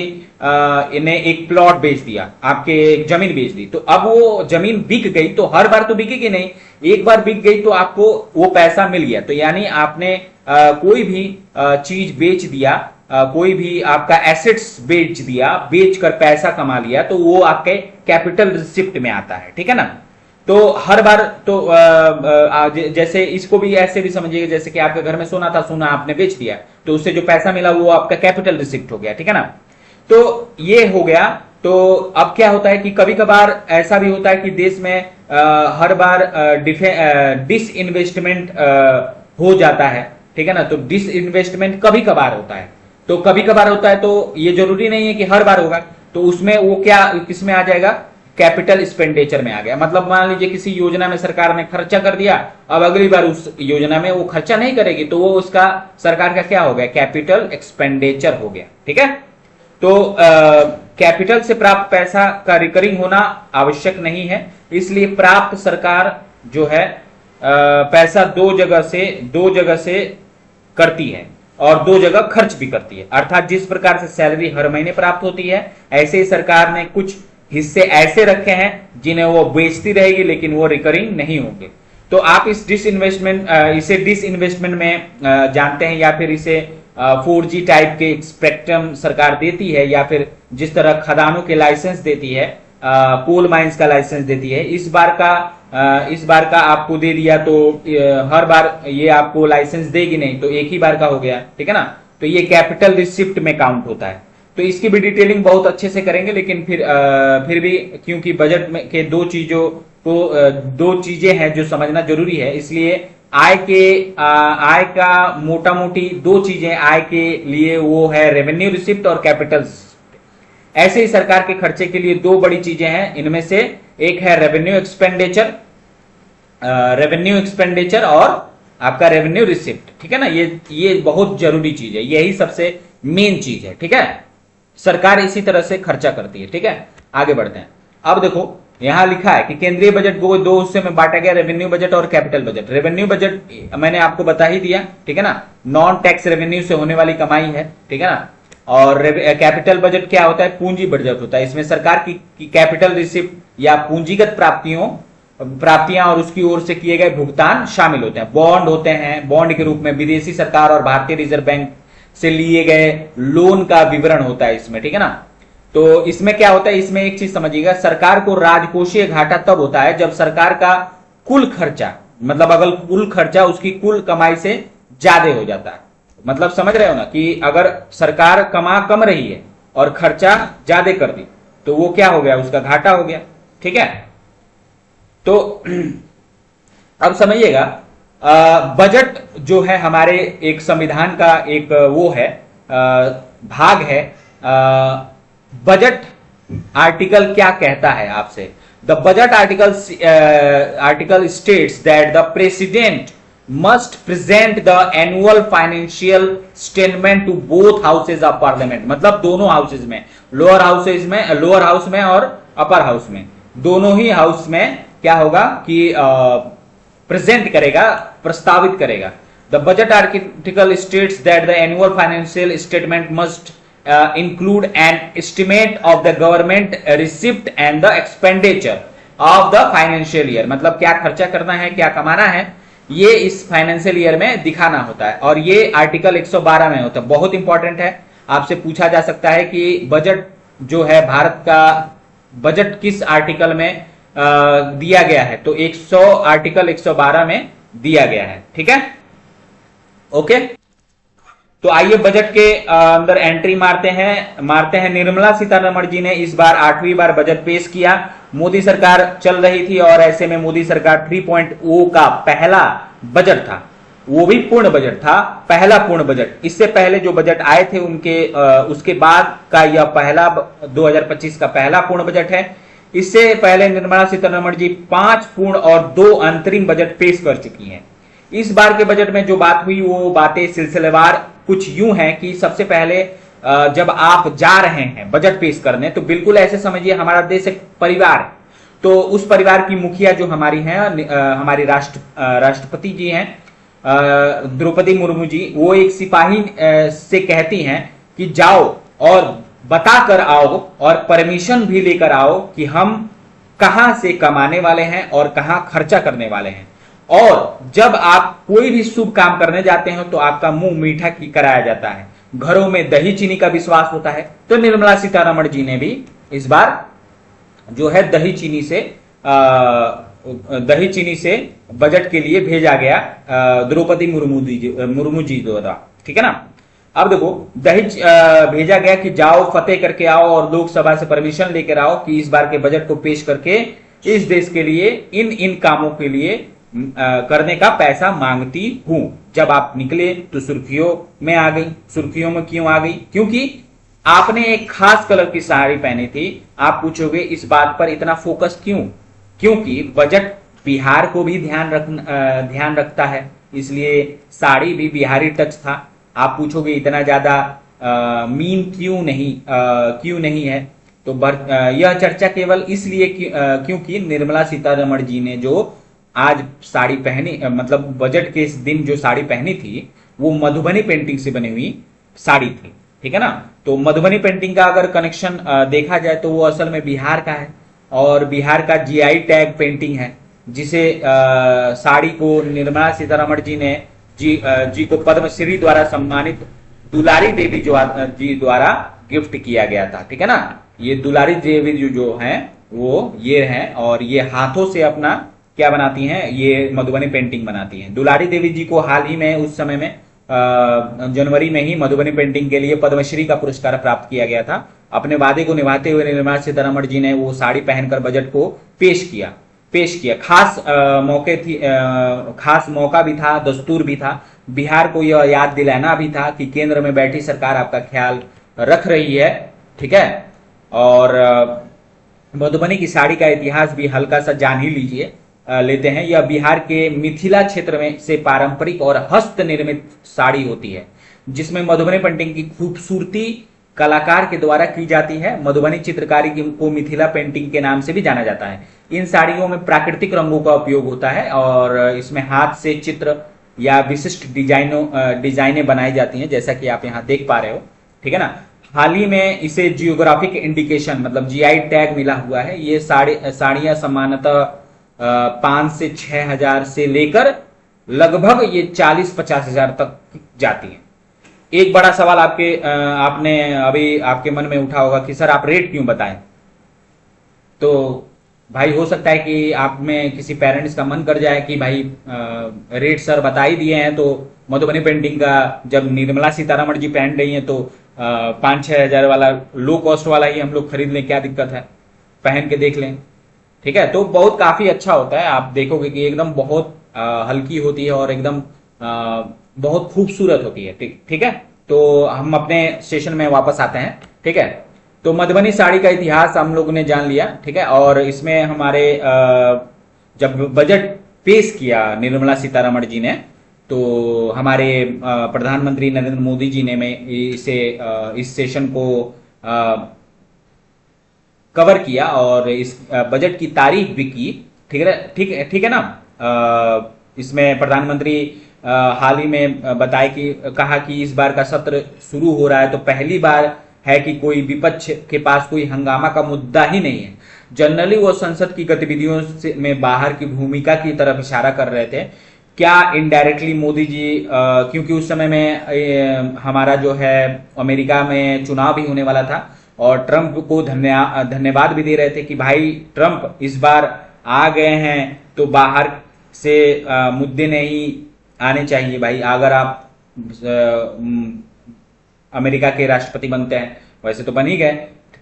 ने एक प्लॉट बेच दिया, आपके एक जमीन बेच दी, तो अब वो जमीन बिक गई, तो हर बार तो बिकेगी नहीं, एक बार बिक गई तो आपको वो पैसा मिल गया। तो यानी आपने कोई भी चीज बेच दिया, कोई भी आपका एसेट्स बेच दिया, बेच कर पैसा कमा लिया, तो वो आपके कैपिटल रिसिप्ट में आता है, ठीक है ना। तो हर बार तो जैसे इसको भी ऐसे भी समझिएगा जैसे कि आपके घर में सोना था, सोना आपने बेच दिया, तो उससे जो पैसा मिला वो आपका कैपिटल रिसिप्ट हो गया, ठीक है ना। तो ये हो गया। तो अब क्या होता है कि कभी कभार ऐसा भी होता है कि देश में हर बार डिसइन्वेस्टमेंट हो जाता है, ठीक है ना। तो डिसइन्वेस्टमेंट कभी कभार होता है, तो कभी कभार होता है, तो ये जरूरी नहीं है कि हर बार होगा। तो उसमें वो क्या, किसमें आ जाएगा, कैपिटल एक्सपेंडिचर में आ गया। मतलब मान लीजिए किसी योजना में सरकार ने खर्चा कर दिया, अब अगली बार उस योजना में वो खर्चा नहीं करेगी, तो वो उसका सरकार का क्या हो गया, कैपिटल एक्सपेंडिचर हो गया, ठीक है। तो कैपिटल से प्राप्त पैसा का रिकरिंग होना आवश्यक नहीं है, इसलिए प्राप्त सरकार जो है पैसा दो जगह से करती है और दो जगह खर्च भी करती है। अर्थात जिस प्रकार से सैलरी हर महीने प्राप्त होती है, ऐसे ही सरकार ने कुछ हिस्से ऐसे रखे हैं जिन्हें वो बेचती रहेगी, लेकिन वो रिकरिंग नहीं होंगे। तो आप इसे डिसइन्वेस्टमेंट में जानते हैं, या फिर इसे 4G टाइप के स्पेक्ट्रम सरकार देती है, या फिर जिस तरह खदानों के लाइसेंस देती है, कोल माइंस का लाइसेंस देती है, इस बार का आपको दे दिया, तो हर बार ये आपको लाइसेंस देगी नहीं, तो एक ही बार का हो गया, ठीक है ना। तो ये कैपिटल रिसिप्ट में काउंट होता है। तो इसकी भी डिटेलिंग बहुत अच्छे से करेंगे, लेकिन फिर भी क्योंकि बजट में के दो चीजें हैं जो समझना जरूरी है, इसलिए आय का मोटा मोटी दो चीजें आय के लिए वो है रेवेन्यू रिसिप्ट और कैपिटल। ऐसे ही सरकार के खर्चे के लिए दो बड़ी चीजें हैं, इनमें से एक है रेवेन्यू एक्सपेंडिचर और आपका रेवेन्यू रिसिप्ट, ठीक है ना। ये बहुत जरूरी चीज है, यही सबसे मेन चीज है, ठीक है। सरकार इसी तरह से खर्चा करती है, ठीक है। आगे बढ़ते हैं। अब देखो यहां लिखा है कि केंद्रीय बजट को दो हिस्से में बांटा गया, रेवेन्यू बजट और कैपिटल बजट। रेवेन्यू बजट मैंने आपको बता ही दिया, ठीक है ना, नॉन टैक्स रेवेन्यू से होने वाली कमाई है, ठीक है ना। और कैपिटल बजट क्या होता है, पूंजी बजट होता है। इसमें सरकार की कैपिटल रिसिप्ट या पूंजीगत प्राप्तियां और उसकी ओर से किए गए भुगतान शामिल होते हैं। बॉन्ड होते हैं, बॉन्ड के रूप में विदेशी सरकार और भारतीय रिजर्व बैंक से लिए गए लोन का विवरण होता है इसमें, ठीक है ना। तो इसमें क्या होता है, इसमें एक चीज समझिएगा, सरकार को राजकोषीय घाटा तब होता है जब सरकार का कुल खर्चा, मतलब अगर कुल खर्चा उसकी कुल कमाई से ज्यादा हो जाता है। मतलब समझ रहे हो ना कि अगर सरकार कम रही है और खर्चा ज्यादा कर दी, तो वो क्या हो गया, उसका घाटा हो गया, ठीक है। तो अब समझिएगा, बजट जो है हमारे एक संविधान का एक वो है, भाग है। बजट आर्टिकल क्या कहता है आपसे? The budget article states that the president must present the annual financial statement to both houses of Parliament, मतलब दोनों हाउसेज में, लोअर हाउस में और अपर हाउस में, दोनों ही हाउस में क्या होगा कि प्रेजेंट करेगा, प्रस्तावित करेगा। The budget article states that the annual financial statement must include an estimate of the government receipt and the expenditure of the financial year, मतलब क्या खर्चा करना है, क्या कमाना है, ये इस फाइनेंशियल ईयर में दिखाना होता है। और ये आर्टिकल 112 में होता है, बहुत इंपॉर्टेंट है। आपसे पूछा जा सकता है कि बजट जो है, भारत का बजट किस आर्टिकल में दिया गया है, तो आर्टिकल 112 में दिया गया है। ठीक है, ओके। तो आइए बजट के अंदर एंट्री मारते हैं। निर्मला सीतारमण जी ने इस बार 8वीं बार बजट पेश किया। मोदी सरकार चल रही थी और ऐसे में मोदी सरकार 3.0 का पहला बजट था, वो भी पूर्ण बजट था, पहला पूर्ण बजट। इससे पहले जो बजट आए थे उनके उसके बाद का यह पहला 2025 का पहला पूर्ण बजट है। इससे पहले निर्मला सीतारमण जी 5 पूर्ण और 2 अंतरिम बजट पेश कर चुकी हैं। इस बार के बजट में जो बात हुई वो बातें सिलसिलेवार कुछ यूं है कि सबसे पहले जब आप जा रहे हैं बजट पेश करने, तो बिल्कुल ऐसे समझिए हमारा देश एक परिवार है। तो उस परिवार की मुखिया जो हमारी हैं, हमारी राष्ट्रपति जी हैं द्रौपदी मुर्मू जी, वो एक सिपाही से कहती हैं कि जाओ और बता कर आओ और परमिशन भी लेकर आओ कि हम कहां से कमाने वाले हैं और कहां खर्चा करने वाले हैं। और जब आप कोई भी शुभ काम करने जाते हैं तो आपका मुंह मीठा कराया जाता है, घरों में दही चीनी का विश्वास होता है। तो निर्मला सीतारमण जी ने भी इस बार जो है दही चीनी से बजट के लिए भेजा गया द्रौपदी मुर्मू जी द्वारा। ठीक है ना। अब देखो दही भेजा गया कि जाओ फतेह करके आओ और लोकसभा से परमिशन लेकर आओ कि इस बार के बजट को पेश करके इस देश के लिए इन कामों के लिए करने का पैसा मांगती हूं। जब आप निकले तो सुर्खियों में आ गई। सुर्खियों में क्यों आ गई? क्योंकि आपने एक खास कलर की साड़ी पहनी थी। आप पूछोगे इस बात पर इतना फोकस क्यों? क्योंकि बजट बिहार को भी ध्यान रखता है, इसलिए साड़ी भी बिहारी टच था। आप पूछोगे इतना ज्यादा मीन क्यों नहीं है? तो यह चर्चा केवल इसलिए क्योंकि निर्मला सीतारमण जी ने जो आज साड़ी पहनी, मतलब बजट के इस दिन जो साड़ी पहनी थी वो मधुबनी पेंटिंग से बनी हुई साड़ी थी। ठीक है ना। तो मधुबनी पेंटिंग का अगर कनेक्शन देखा जाए तो वो असल में बिहार का है और बिहार का जीआई टैग पेंटिंग है, जिसे साड़ी को निर्मला सीतारमण जी को पद्मश्री द्वारा सम्मानित दुलारी देवी जी द्वारा गिफ्ट किया गया था। ठीक है ना। ये दुलारी देवी जो हैं वो ये हैं और ये हाथों से अपना क्या बनाती हैं, ये मधुबनी पेंटिंग बनाती हैं। दुलारी देवी जी को हाल ही में उस समय में जनवरी में ही मधुबनी पेंटिंग के लिए पद्मश्री का पुरस्कार प्राप्त किया गया था। अपने वादे को निभाते हुए निर्मला सीतारमण जी ने वो साड़ी पहनकर बजट को पेश किया। खास मौका भी था, दस्तूर भी था। बिहार को यह याद दिलाना भी था कि केंद्र में बैठी सरकार आपका ख्याल रख रही है। ठीक है। और मधुबनी की साड़ी का इतिहास भी हल्का सा जान ही लेते हैं। यह बिहार के मिथिला क्षेत्र में से पारंपरिक और हस्त निर्मित साड़ी होती है, जिसमें मधुबनी पेंटिंग की खूबसूरती कलाकार के द्वारा की जाती है। मधुबनी चित्रकारी को मिथिला पेंटिंग के नाम से भी जाना जाता है। इन साड़ियों में प्राकृतिक रंगों का उपयोग होता है और इसमें हाथ से चित्र या विशिष्ट डिजाइनें बनाई जाती हैं, जैसा कि आप यहाँ देख पा रहे हो। ठीक है ना। हाल ही में इसे जियोग्राफिक इंडिकेशन मतलब जीआई टैग मिला हुआ है। ये साड़ियां सामान्यतः 5 से 6 हजार से लेकर लगभग ये 40-50 हजार तक जाती हैं। एक बड़ा सवाल आपने अभी आपके मन में उठा होगा कि सर आप रेट क्यों बताएं? तो भाई हो सकता है कि आप में किसी पेरेंट्स का मन कर जाए कि भाई रेट सर बता ही दिए हैं, तो मधुबनी पेंटिंग का जब निर्मला सीतारमण जी पहन रही हैं तो 5-6 हजार वाला लो कॉस्ट वाला ही हम लोग खरीद लें, क्या दिक्कत है? पहन के देख लें। ठीक है। तो बहुत काफी अच्छा होता है। आप देखोगे कि एकदम बहुत हल्की होती है और एकदम बहुत खूबसूरत होती है। ठीक है। तो हम अपने सेशन में वापस आते हैं। ठीक है, तो मधुबनी साड़ी का इतिहास हम लोगों ने जान लिया। ठीक है, और इसमें हमारे जब बजट पेश किया निर्मला सीतारमण जी ने, तो हमारे प्रधानमंत्री नरेंद्र मोदी जी ने में इसे इस सेशन को कवर किया और इस बजट की तारीफ भी की। ठीक है ना। इसमें प्रधानमंत्री हाल ही में बताए कि कहा कि इस बार का सत्र शुरू हो रहा है तो पहली बार है कि कोई विपक्ष के पास कोई हंगामा का मुद्दा ही नहीं है। जनरली वो संसद की गतिविधियों से में बाहर की भूमिका की तरफ इशारा कर रहे थे। क्या इनडायरेक्टली मोदी जी, क्योंकि उस समय में हमारा जो है अमेरिका में चुनाव भी होने वाला था और ट्रंप को धन्यवाद भी दे रहे थे कि भाई ट्रंप इस बार आ गए हैं तो बाहर से मुद्दे नहीं आने चाहिए भाई, अगर आप अमेरिका के राष्ट्रपति बनते हैं। वैसे तो बन ही गए,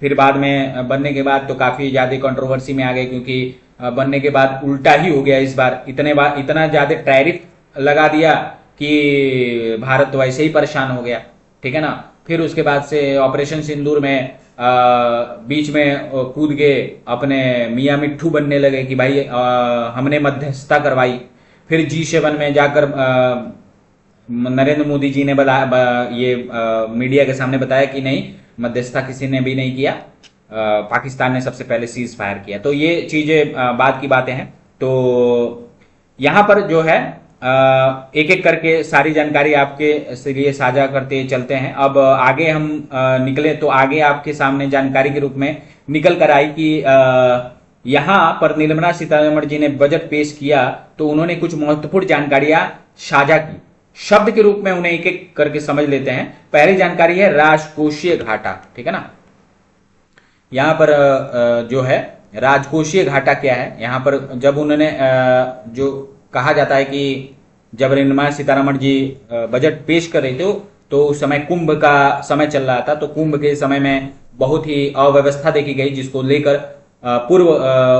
फिर बाद में बनने के बाद तो काफी ज्यादा कंट्रोवर्सी में आ गए, क्योंकि बनने के बाद उल्टा ही हो गया इस बार। इतना ज्यादा टैरिफ लगा दिया कि भारत तो वैसे ही परेशान हो गया। ठीक है ना। फिर उसके बाद से ऑपरेशन सिंदूर में बीच में कूद के अपने मियाँ मिट्ठू बनने लगे कि भाई हमने मध्यस्थता करवाई। फिर G7 में जाकर नरेंद्र मोदी जी ने ये मीडिया के सामने बताया कि नहीं, मध्यस्थता किसी ने भी नहीं किया, पाकिस्तान ने सबसे पहले सीज फायर किया। तो ये चीजें बाद की बातें हैं। तो यहां पर जो है एक एक करके सारी जानकारी आपके लिए साझा करते चलते हैं। अब आगे हम निकले तो आगे आपके सामने जानकारी के रूप में निकल कर आई कि यहां पर निर्मला सीतारमण जी ने बजट पेश किया तो उन्होंने कुछ महत्वपूर्ण जानकारियां साझा की। शब्द के रूप में उन्हें एक एक करके समझ लेते हैं। पहली जानकारी है राजकोषीय घाटा। ठीक है ना। यहां पर जो है राजकोषीय घाटा क्या है, यहां पर जब उन्होंने जो कहा जाता है कि जब निर्मला सीतारमण जी बजट पेश कर रहे थे तो उस समय कुंभ का समय चल रहा था। तो कुंभ के समय में बहुत ही अव्यवस्था देखी गई, जिसको लेकर पूर्व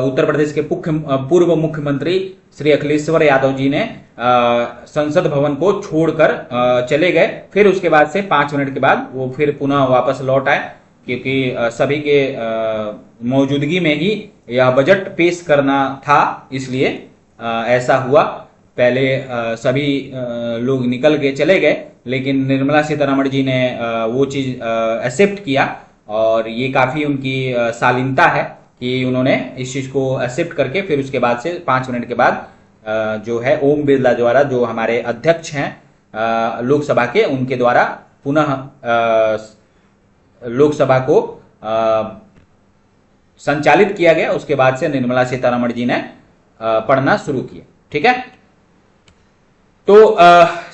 उत्तर प्रदेश के पूर्व मुख्यमंत्री श्री अखिलेश्वर यादव जी ने संसद भवन को छोड़कर चले गए। फिर उसके बाद से 5 मिनट के बाद वो फिर पुनः वापस लौट आए, क्योंकि सभी के मौजूदगी में ही यह बजट पेश करना था, इसलिए ऐसा हुआ। पहले सभी लोग निकल के चले गए, लेकिन निर्मला सीतारमण जी ने वो चीज एक्सेप्ट किया और ये काफी उनकी शालीनता है कि उन्होंने इस चीज को एक्सेप्ट करके फिर उसके बाद से 5 मिनट के बाद जो है ओम बिरला द्वारा, जो हमारे अध्यक्ष हैं लोकसभा के, उनके द्वारा पुनः लोकसभा को संचालित किया गया। उसके बाद से निर्मला सीतारमण जी ने पढ़ना शुरू किया। ठीक है। तो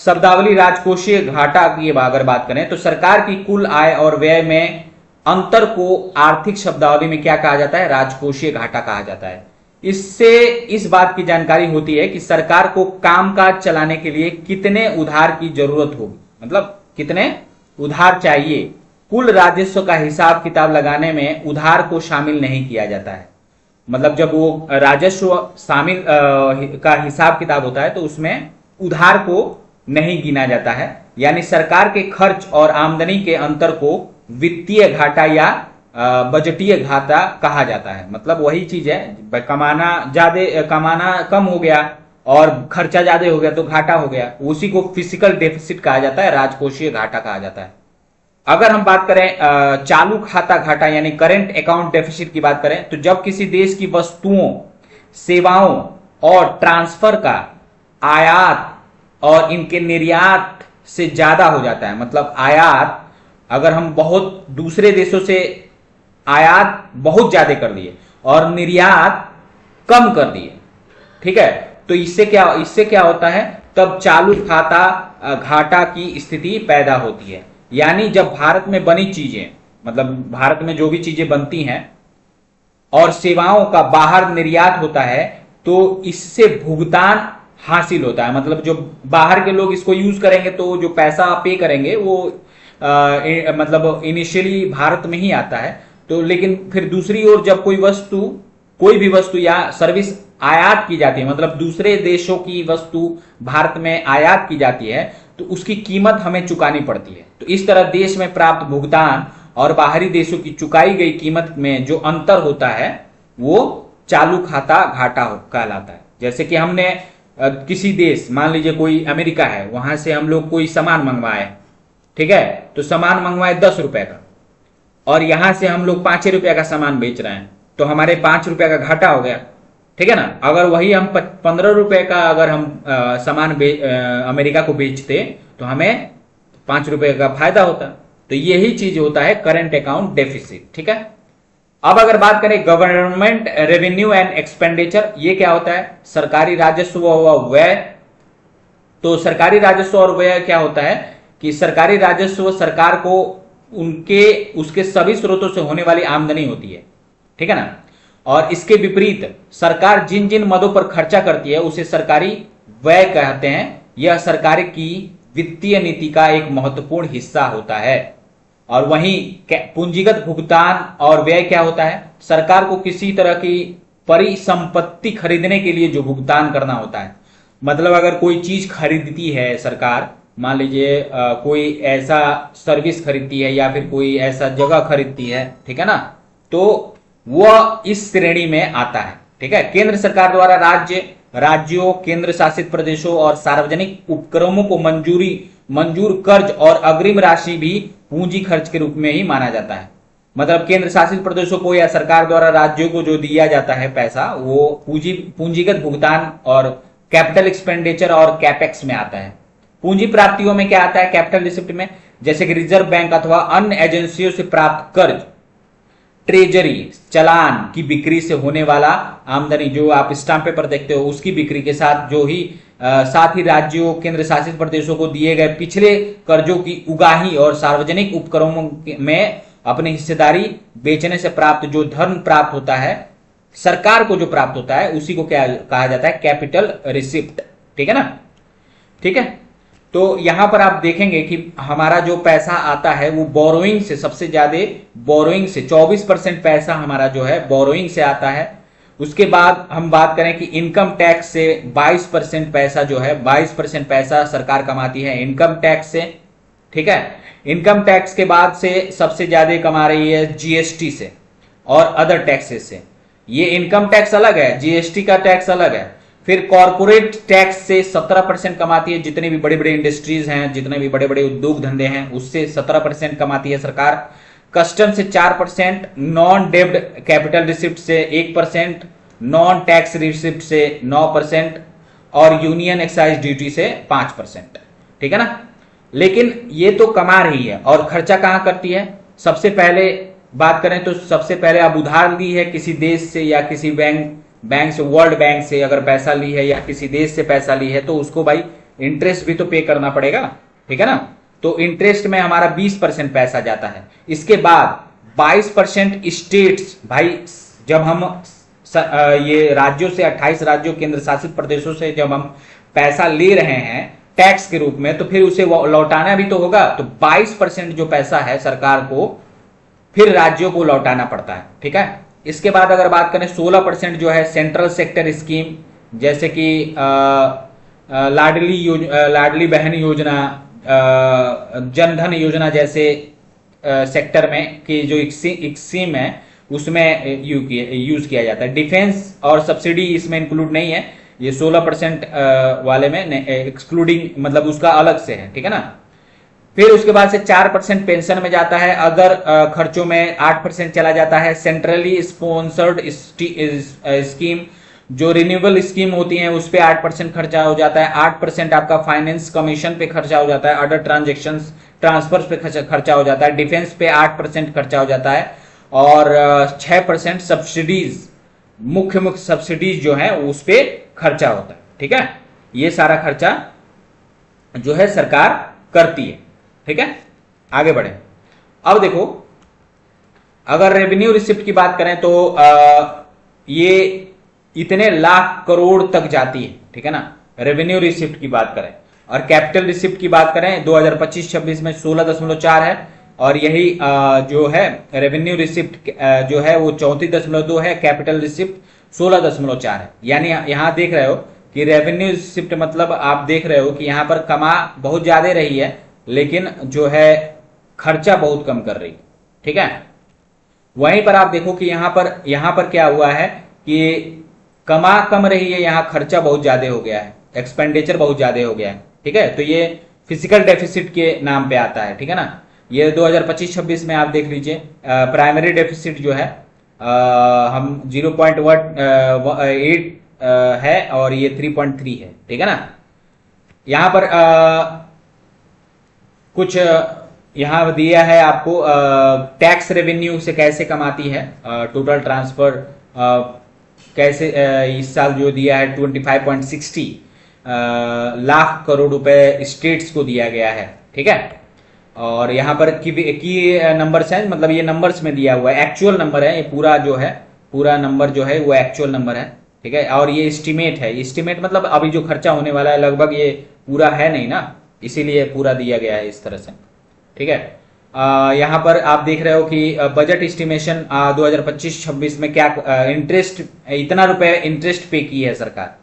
शब्दावली राजकोषीय घाटा की अगर बात करें तो सरकार की कुल आय और व्यय में अंतर को आर्थिक शब्दावली में क्या कहा जाता है, राजकोषीय घाटा कहा जाता है। इससे इस बात की जानकारी होती है कि सरकार को कामकाज चलाने के लिए कितने उधार की जरूरत होगी, मतलब कितने उधार चाहिए। कुल राजस्व का हिसाब किताब लगाने में उधार को शामिल नहीं किया जाता है। मतलब जब वो राजस्व शामिल का हिसाब किताब होता है तो उसमें उधार को नहीं गिना जाता है। यानी सरकार के खर्च और आमदनी के अंतर को वित्तीय घाटा या बजटीय घाटा कहा जाता है। मतलब वही चीज है, कमाना कम हो गया और खर्चा ज्यादा हो गया तो घाटा हो गया, उसी को फिजिकल डेफिसिट कहा जाता है, राजकोषीय घाटा कहा जाता है। अगर हम बात करें चालू खाता घाटा यानी करेंट अकाउंट डेफिसिट की बात करें तो जब किसी देश की वस्तुओं, सेवाओं और ट्रांसफर का आयात और इनके निर्यात से ज्यादा हो जाता है। मतलब आयात, अगर हम बहुत दूसरे देशों से आयात बहुत ज्यादा कर दिए और निर्यात कम कर दिए, ठीक है, तो इससे क्या होता है, तब चालू खाता घाटा की स्थिति पैदा होती है। यानी जब भारत में बनी चीजें, मतलब भारत में जो भी चीजें बनती हैं और सेवाओं का बाहर निर्यात होता है तो इससे भुगतान हासिल होता है। मतलब जो बाहर के लोग इसको यूज करेंगे तो जो पैसा पे करेंगे वो मतलब इनिशियली भारत में ही आता है। तो लेकिन फिर दूसरी ओर जब कोई भी वस्तु या सर्विस आयात की जाती है, मतलब दूसरे देशों की वस्तु भारत में आयात की जाती है, तो उसकी कीमत हमें चुकानी पड़ती है। तो इस तरह देश में प्राप्त भुगतान और बाहरी देशों की चुकाई गई कीमत में जो अंतर होता है वो चालू खाता घाटा कहलाता है। जैसे कि हमने किसी देश, मान लीजिए कोई अमेरिका है, वहां से हम लोग कोई सामान मंगवाए, ठीक है, तो सामान मंगवाए 10 रुपए का और यहां से हम लोग 5 रुपए का सामान बेच रहे हैं, तो हमारे 5 रुपए का घाटा हो गया, ठीक है ना। अगर वही हम 15 रुपए का अगर हम सामान अमेरिका को बेचते तो हमें 5 रुपए का फायदा होता। तो यही चीज होता है करंट अकाउंट डेफिसिट, ठीक है। अब अगर बात करें गवर्नमेंट रेवेन्यू एंड एक्सपेंडिचर, ये क्या होता है? सरकारी राजस्व व व्यय। तो सरकारी राजस्व और व्यय क्या होता है कि सरकारी राजस्व सरकार को उसके सभी स्रोतों से होने वाली आमदनी होती है, ठीक है ना। और इसके विपरीत सरकार जिन जिन मदों पर खर्चा करती है उसे सरकारी व्यय कहते हैं। यह सरकार की वित्तीय नीति का एक महत्वपूर्ण हिस्सा होता है। और वहीं पूंजीगत भुगतान और व्यय क्या होता है? सरकार को किसी तरह की परिसंपत्ति खरीदने के लिए जो भुगतान करना होता है। मतलब अगर कोई चीज खरीदती है सरकार, मान लीजिए कोई ऐसा सर्विस खरीदती है या फिर कोई ऐसा जगह खरीदती है, ठीक है ना, तो वह इस श्रेणी में आता है, ठीक है। केंद्र सरकार द्वारा राज्यों, केंद्र शासित प्रदेशों और सार्वजनिक उपक्रमों को मंजूर कर्ज और अग्रिम राशि भी पूंजी खर्च के रूप में ही माना जाता है। मतलब केंद्र शासित प्रदेशों को या सरकार द्वारा राज्यों को जो दिया जाता है पैसा, वो पूंजीगत भुगतान और कैपिटल एक्सपेंडिचर और कैपेक्स में आता है। पूंजी प्राप्तियों में क्या आता है? कैपिटल रिसिप्ट में, जैसे कि रिजर्व बैंक अथवा अन्य एजेंसियों से प्राप्त कर्ज, ट्रेजरी चालान की बिक्री से होने वाला आमदनी, जो आप स्टाम्प पेपर देखते हो उसकी बिक्री के साथ साथ ही राज्यों, केंद्र शासित प्रदेशों को दिए गए पिछले कर्जों की उगाही और सार्वजनिक उपक्रमों में अपनी हिस्सेदारी बेचने से प्राप्त जो धन प्राप्त होता है, सरकार को जो प्राप्त होता है, उसी को क्या कहा जाता है? कैपिटल रिसिप्ट, ठीक है ना। ठीक है, तो यहां पर आप देखेंगे कि हमारा जो पैसा आता है वो बोरोइंग से, सबसे ज्यादा बोरोइंग से 24% पैसा हमारा जो है बोरोइंग से आता है। उसके बाद हम बात करें कि इनकम टैक्स से 22% पैसा जो है, 22% पैसा सरकार कमाती है इनकम टैक्स से, ठीक है। इनकम टैक्स के बाद से सबसे ज्यादा कमा रही है जीएसटी से और अदर टैक्सेस से। ये इनकम टैक्स अलग है, जीएसटी का टैक्स अलग है। फिर कॉर्पोरेट टैक्स से 17% कमाती है, जितने भी बड़े बड़े इंडस्ट्रीज हैं, जितने भी बड़े बड़े उद्योग धंधे हैं, उससे 17% कमाती है सरकार। कस्टम से 4%, नॉन डेब्ड कैपिटल रिसिप्ट से 1%, नॉन टैक्स रिसिप्ट से 9% और यूनियन एक्साइज ड्यूटी से 5%, ठीक है ना। लेकिन ये तो कमा रही है, और खर्चा कहां करती है? सबसे पहले बात करें तो सबसे पहले अब उधार ली है किसी देश से या किसी बैंक से, वर्ल्ड बैंक से अगर पैसा ली है या किसी देश से पैसा ली है, तो उसको भाई इंटरेस्ट भी तो पे करना पड़ेगा, ठीक है ना। तो इंटरेस्ट में हमारा 20% पैसा जाता है। इसके बाद 22% स्टेट्स, भाई जब हम ये राज्यों से, 28 राज्यों केंद्र शासित प्रदेशों से जब हम पैसा ले रहे हैं टैक्स के रूप में, तो फिर उसे लौटाना भी तो होगा। तो 22% जो पैसा है सरकार को फिर राज्यों को लौटाना पड़ता है, ठीक है। इसके बाद अगर बात करें 16% जो है सेंट्रल सेक्टर स्कीम, जैसे कि लाडली बहन योजना, जनधन योजना जैसे सेक्टर में की जो एक स्कीम है उसमें यूज किया जाता है। डिफेंस और सब्सिडी इसमें इंक्लूड नहीं है, ये 16% वाले में एक्सक्लूडिंग, मतलब उसका अलग से है, ठीक है ना। फिर उसके बाद से 4% पेंशन में जाता है, अदर खर्चों में 8% चला जाता है। सेंट्रली स्पॉन्सर्ड स्कीम, जो रिन्यूएबल स्कीम होती हैं उस पे 8% खर्चा हो जाता है। 8% आपका फाइनेंस कमीशन पे खर्चा हो जाता है, अदर ट्रांसफर्स पे खर्चा हो जाता है। डिफेंस पे 8% खर्चा हो जाता है, और 6% सब्सिडीज, मुख्य सब्सिडीज जो है उस पे खर्चा होता है, ठीक है। ये सारा खर्चा जो है सरकार करती है, ठीक है। आगे बढ़े। अब देखो, अगर रेवेन्यू रिसिप्ट की बात करें तो ये इतने लाख करोड़ तक जाती है, ठीक है ना, रेवेन्यू रिसिप्ट की बात करें। और कैपिटल रिसिप्ट की बात करें 2025-26 में 16.4 है, और यही जो है रेवेन्यू रिसिप्ट जो है वो 34.2 है, कैपिटल रिसिप्ट 16.4 है। यानी यहां देख रहे हो कि रेवेन्यू शिफ्ट मतलब आप देख रहे हो कि यहाँ पर कमा बहुत ज्यादा रही है, लेकिन जो है खर्चा बहुत कम कर रही है। ठीक है, वहीं पर आप देखो कि यहाँ पर क्या हुआ है कि कमा कम रही है, यहाँ खर्चा बहुत ज्यादा हो गया है, एक्सपेंडिचर बहुत ज्यादा हो गया है। ठीक है, तो ये फिजिकल डेफिसिट के नाम पे आता है। ठीक है ना, ये 2025-26 में आप देख लीजिए प्राइमरी डेफिसिट जो है हम 0.8 है और ये 3.3 है। ठीक है ना, यहाँ पर कुछ यहाँ दिया है आपको टैक्स रेवेन्यू से कैसे कमाती है, टोटल ट्रांसफर कैसे इस साल जो दिया है 25.60 लाख करोड़ रुपए स्टेट्स को दिया गया है। ठीक है, और यहाँ पर की नंबर्स हैं, मतलब ये नंबर्स में दिया हुआ है, एक्चुअल नंबर है, ये पूरा जो है पूरा नंबर जो है वो एक्चुअल नंबर है। ठीक है, और ये एस्टिमेट है, एस्टिमेट मतलब अभी जो खर्चा होने वाला है लगभग ये पूरा है नहीं ना, इसीलिए पूरा दिया गया है इस तरह से। ठीक है, यहाँ पर आप देख रहे हो कि बजट एस्टिमेशन 2025-26 में क्या इंटरेस्ट इतना रुपए इंटरेस्ट पे की है सरकार,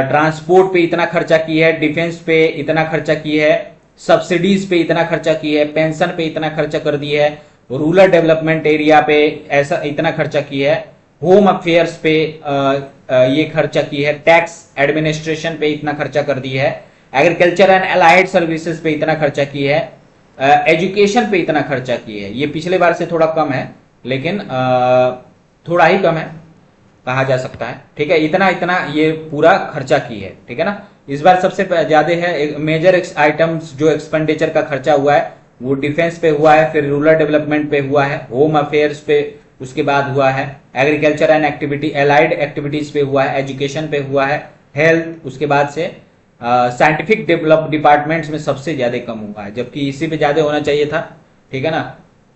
ट्रांसपोर्ट पे इतना खर्चा की है, डिफेंस पे इतना खर्चा की है, सब्सिडीज पे इतना खर्चा की है, पेंशन पे इतना खर्चा कर दी है, रूरल डेवलपमेंट एरिया पे ऐसा इतना खर्चा की है, होम अफेयर्स पे ये खर्चा की है, टैक्स एडमिनिस्ट्रेशन पे इतना खर्चा कर दी है, एग्रीकल्चर एंड अलाइड सर्विसेज पे इतना खर्चा की है, एजुकेशन पे इतना खर्चा की है। ये पिछले बार से थोड़ा कम है, लेकिन थोड़ा ही कम है कहा जा सकता है। ठीक है, इतना इतना ये पूरा खर्चा की है। ठीक है ना, इस बार सबसे ज्यादा है मेजर आइटम्स जो एक्सपेंडिचर का खर्चा हुआ है वो डिफेंस पे हुआ है, फिर रूरल डेवलपमेंट पे हुआ है, होम अफेयर्स पे उसके बाद हुआ है, agriculture and activity allied activities पे हुआ है, एजुकेशन पे हुआ है, हेल्थ, उसके बाद से साइंटिफिक डेवलप डिपार्टमेंट्स में सबसे ज्यादा कम हुआ है, जबकि इसी पे ज्यादा होना चाहिए था। ठीक है ना,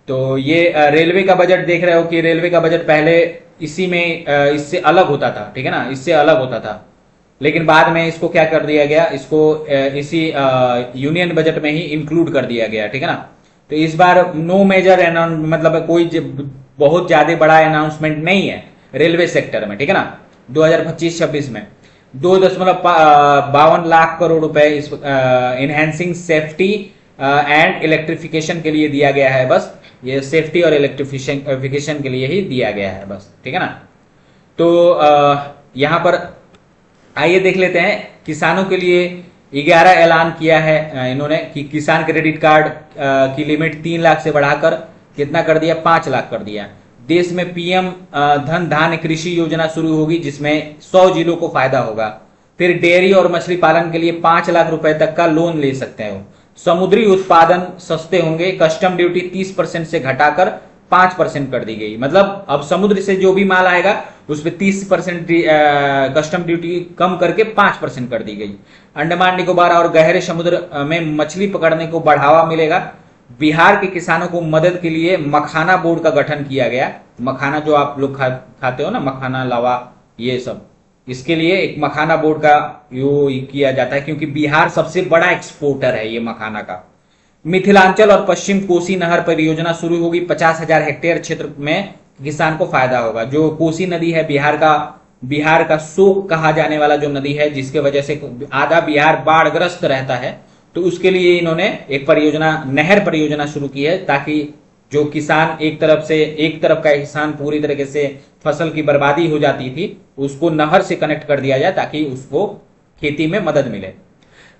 तो ये रेलवे का बजट देख रहे हो कि रेलवे का बजट पहले इसी में इससे अलग होता था। ठीक है ना, इससे अलग होता था, लेकिन बाद में इसको क्या कर दिया गया, इसको इसी यूनियन बजट में ही इंक्लूड कर दिया गया। ठीक है ना, तो इस बार नो मेजर मतलब कोई बहुत ज्यादा बड़ा अनाउंसमेंट नहीं है रेलवे सेक्टर में। ठीक है ना, 2025-26 में 2.52 लाख करोड़ रुपए इस इनहेंसिंग सेफ्टी एंड इलेक्ट्रिफिकेशन के लिए दिया गया है। बस ये सेफ्टी और इलेक्ट्रिफिकेशन के लिए ही दिया गया है बस। ठीक है ना, तो यहां पर आइए देख लेते हैं किसानों के लिए 11 ऐलान किया है इन्होंने कि किसान क्रेडिट कार्ड की लिमिट 3 लाख से बढ़ाकर कितना कर दिया, 5 लाख कर दिया। देश में पीएम धन धान्य कृषि योजना शुरू होगी जिसमें 100 जिलों को फायदा होगा। फिर डेयरी और मछली पालन के लिए 5 लाख रुपए तक का लोन ले सकते हो। समुद्री उत्पादन सस्ते होंगे, कस्टम ड्यूटी 30% से घटाकर 5% कर दी गई। मतलब अब समुद्र से जो भी माल आएगा उस पर 30% कस्टम ड्यूटी कम करके 5% कर दी गई। अंडमान निकोबार और गहरे समुद्र में मछली पकड़ने को बढ़ावा मिलेगा। बिहार के किसानों को मदद के लिए मखाना बोर्ड का गठन किया गया। मखाना जो आप लोग खाते हो ना, मखाना लावा ये सब, इसके लिए एक मखाना बोर्ड का किया जाता है क्योंकि बिहार सबसे बड़ा एक्सपोर्टर है ये मखाना का। मिथिलांचल और पश्चिम कोसी नहर परियोजना शुरू होगी। 50,000 हेक्टेयर क्षेत्र में किसान को फायदा होगा। जो कोसी नदी है बिहार का शोक कहा जाने वाला जो नदी है, जिसके वजह से आधा बिहार बाढ़ग्रस्त रहता है, तो उसके लिए इन्होंने एक परियोजना, नहर परियोजना शुरू की है ताकि जो किसान एक तरफ का किसान पूरी तरीके से फसल की बर्बादी हो जाती थी उसको नहर से कनेक्ट कर दिया जाए ताकि उसको खेती में मदद मिले।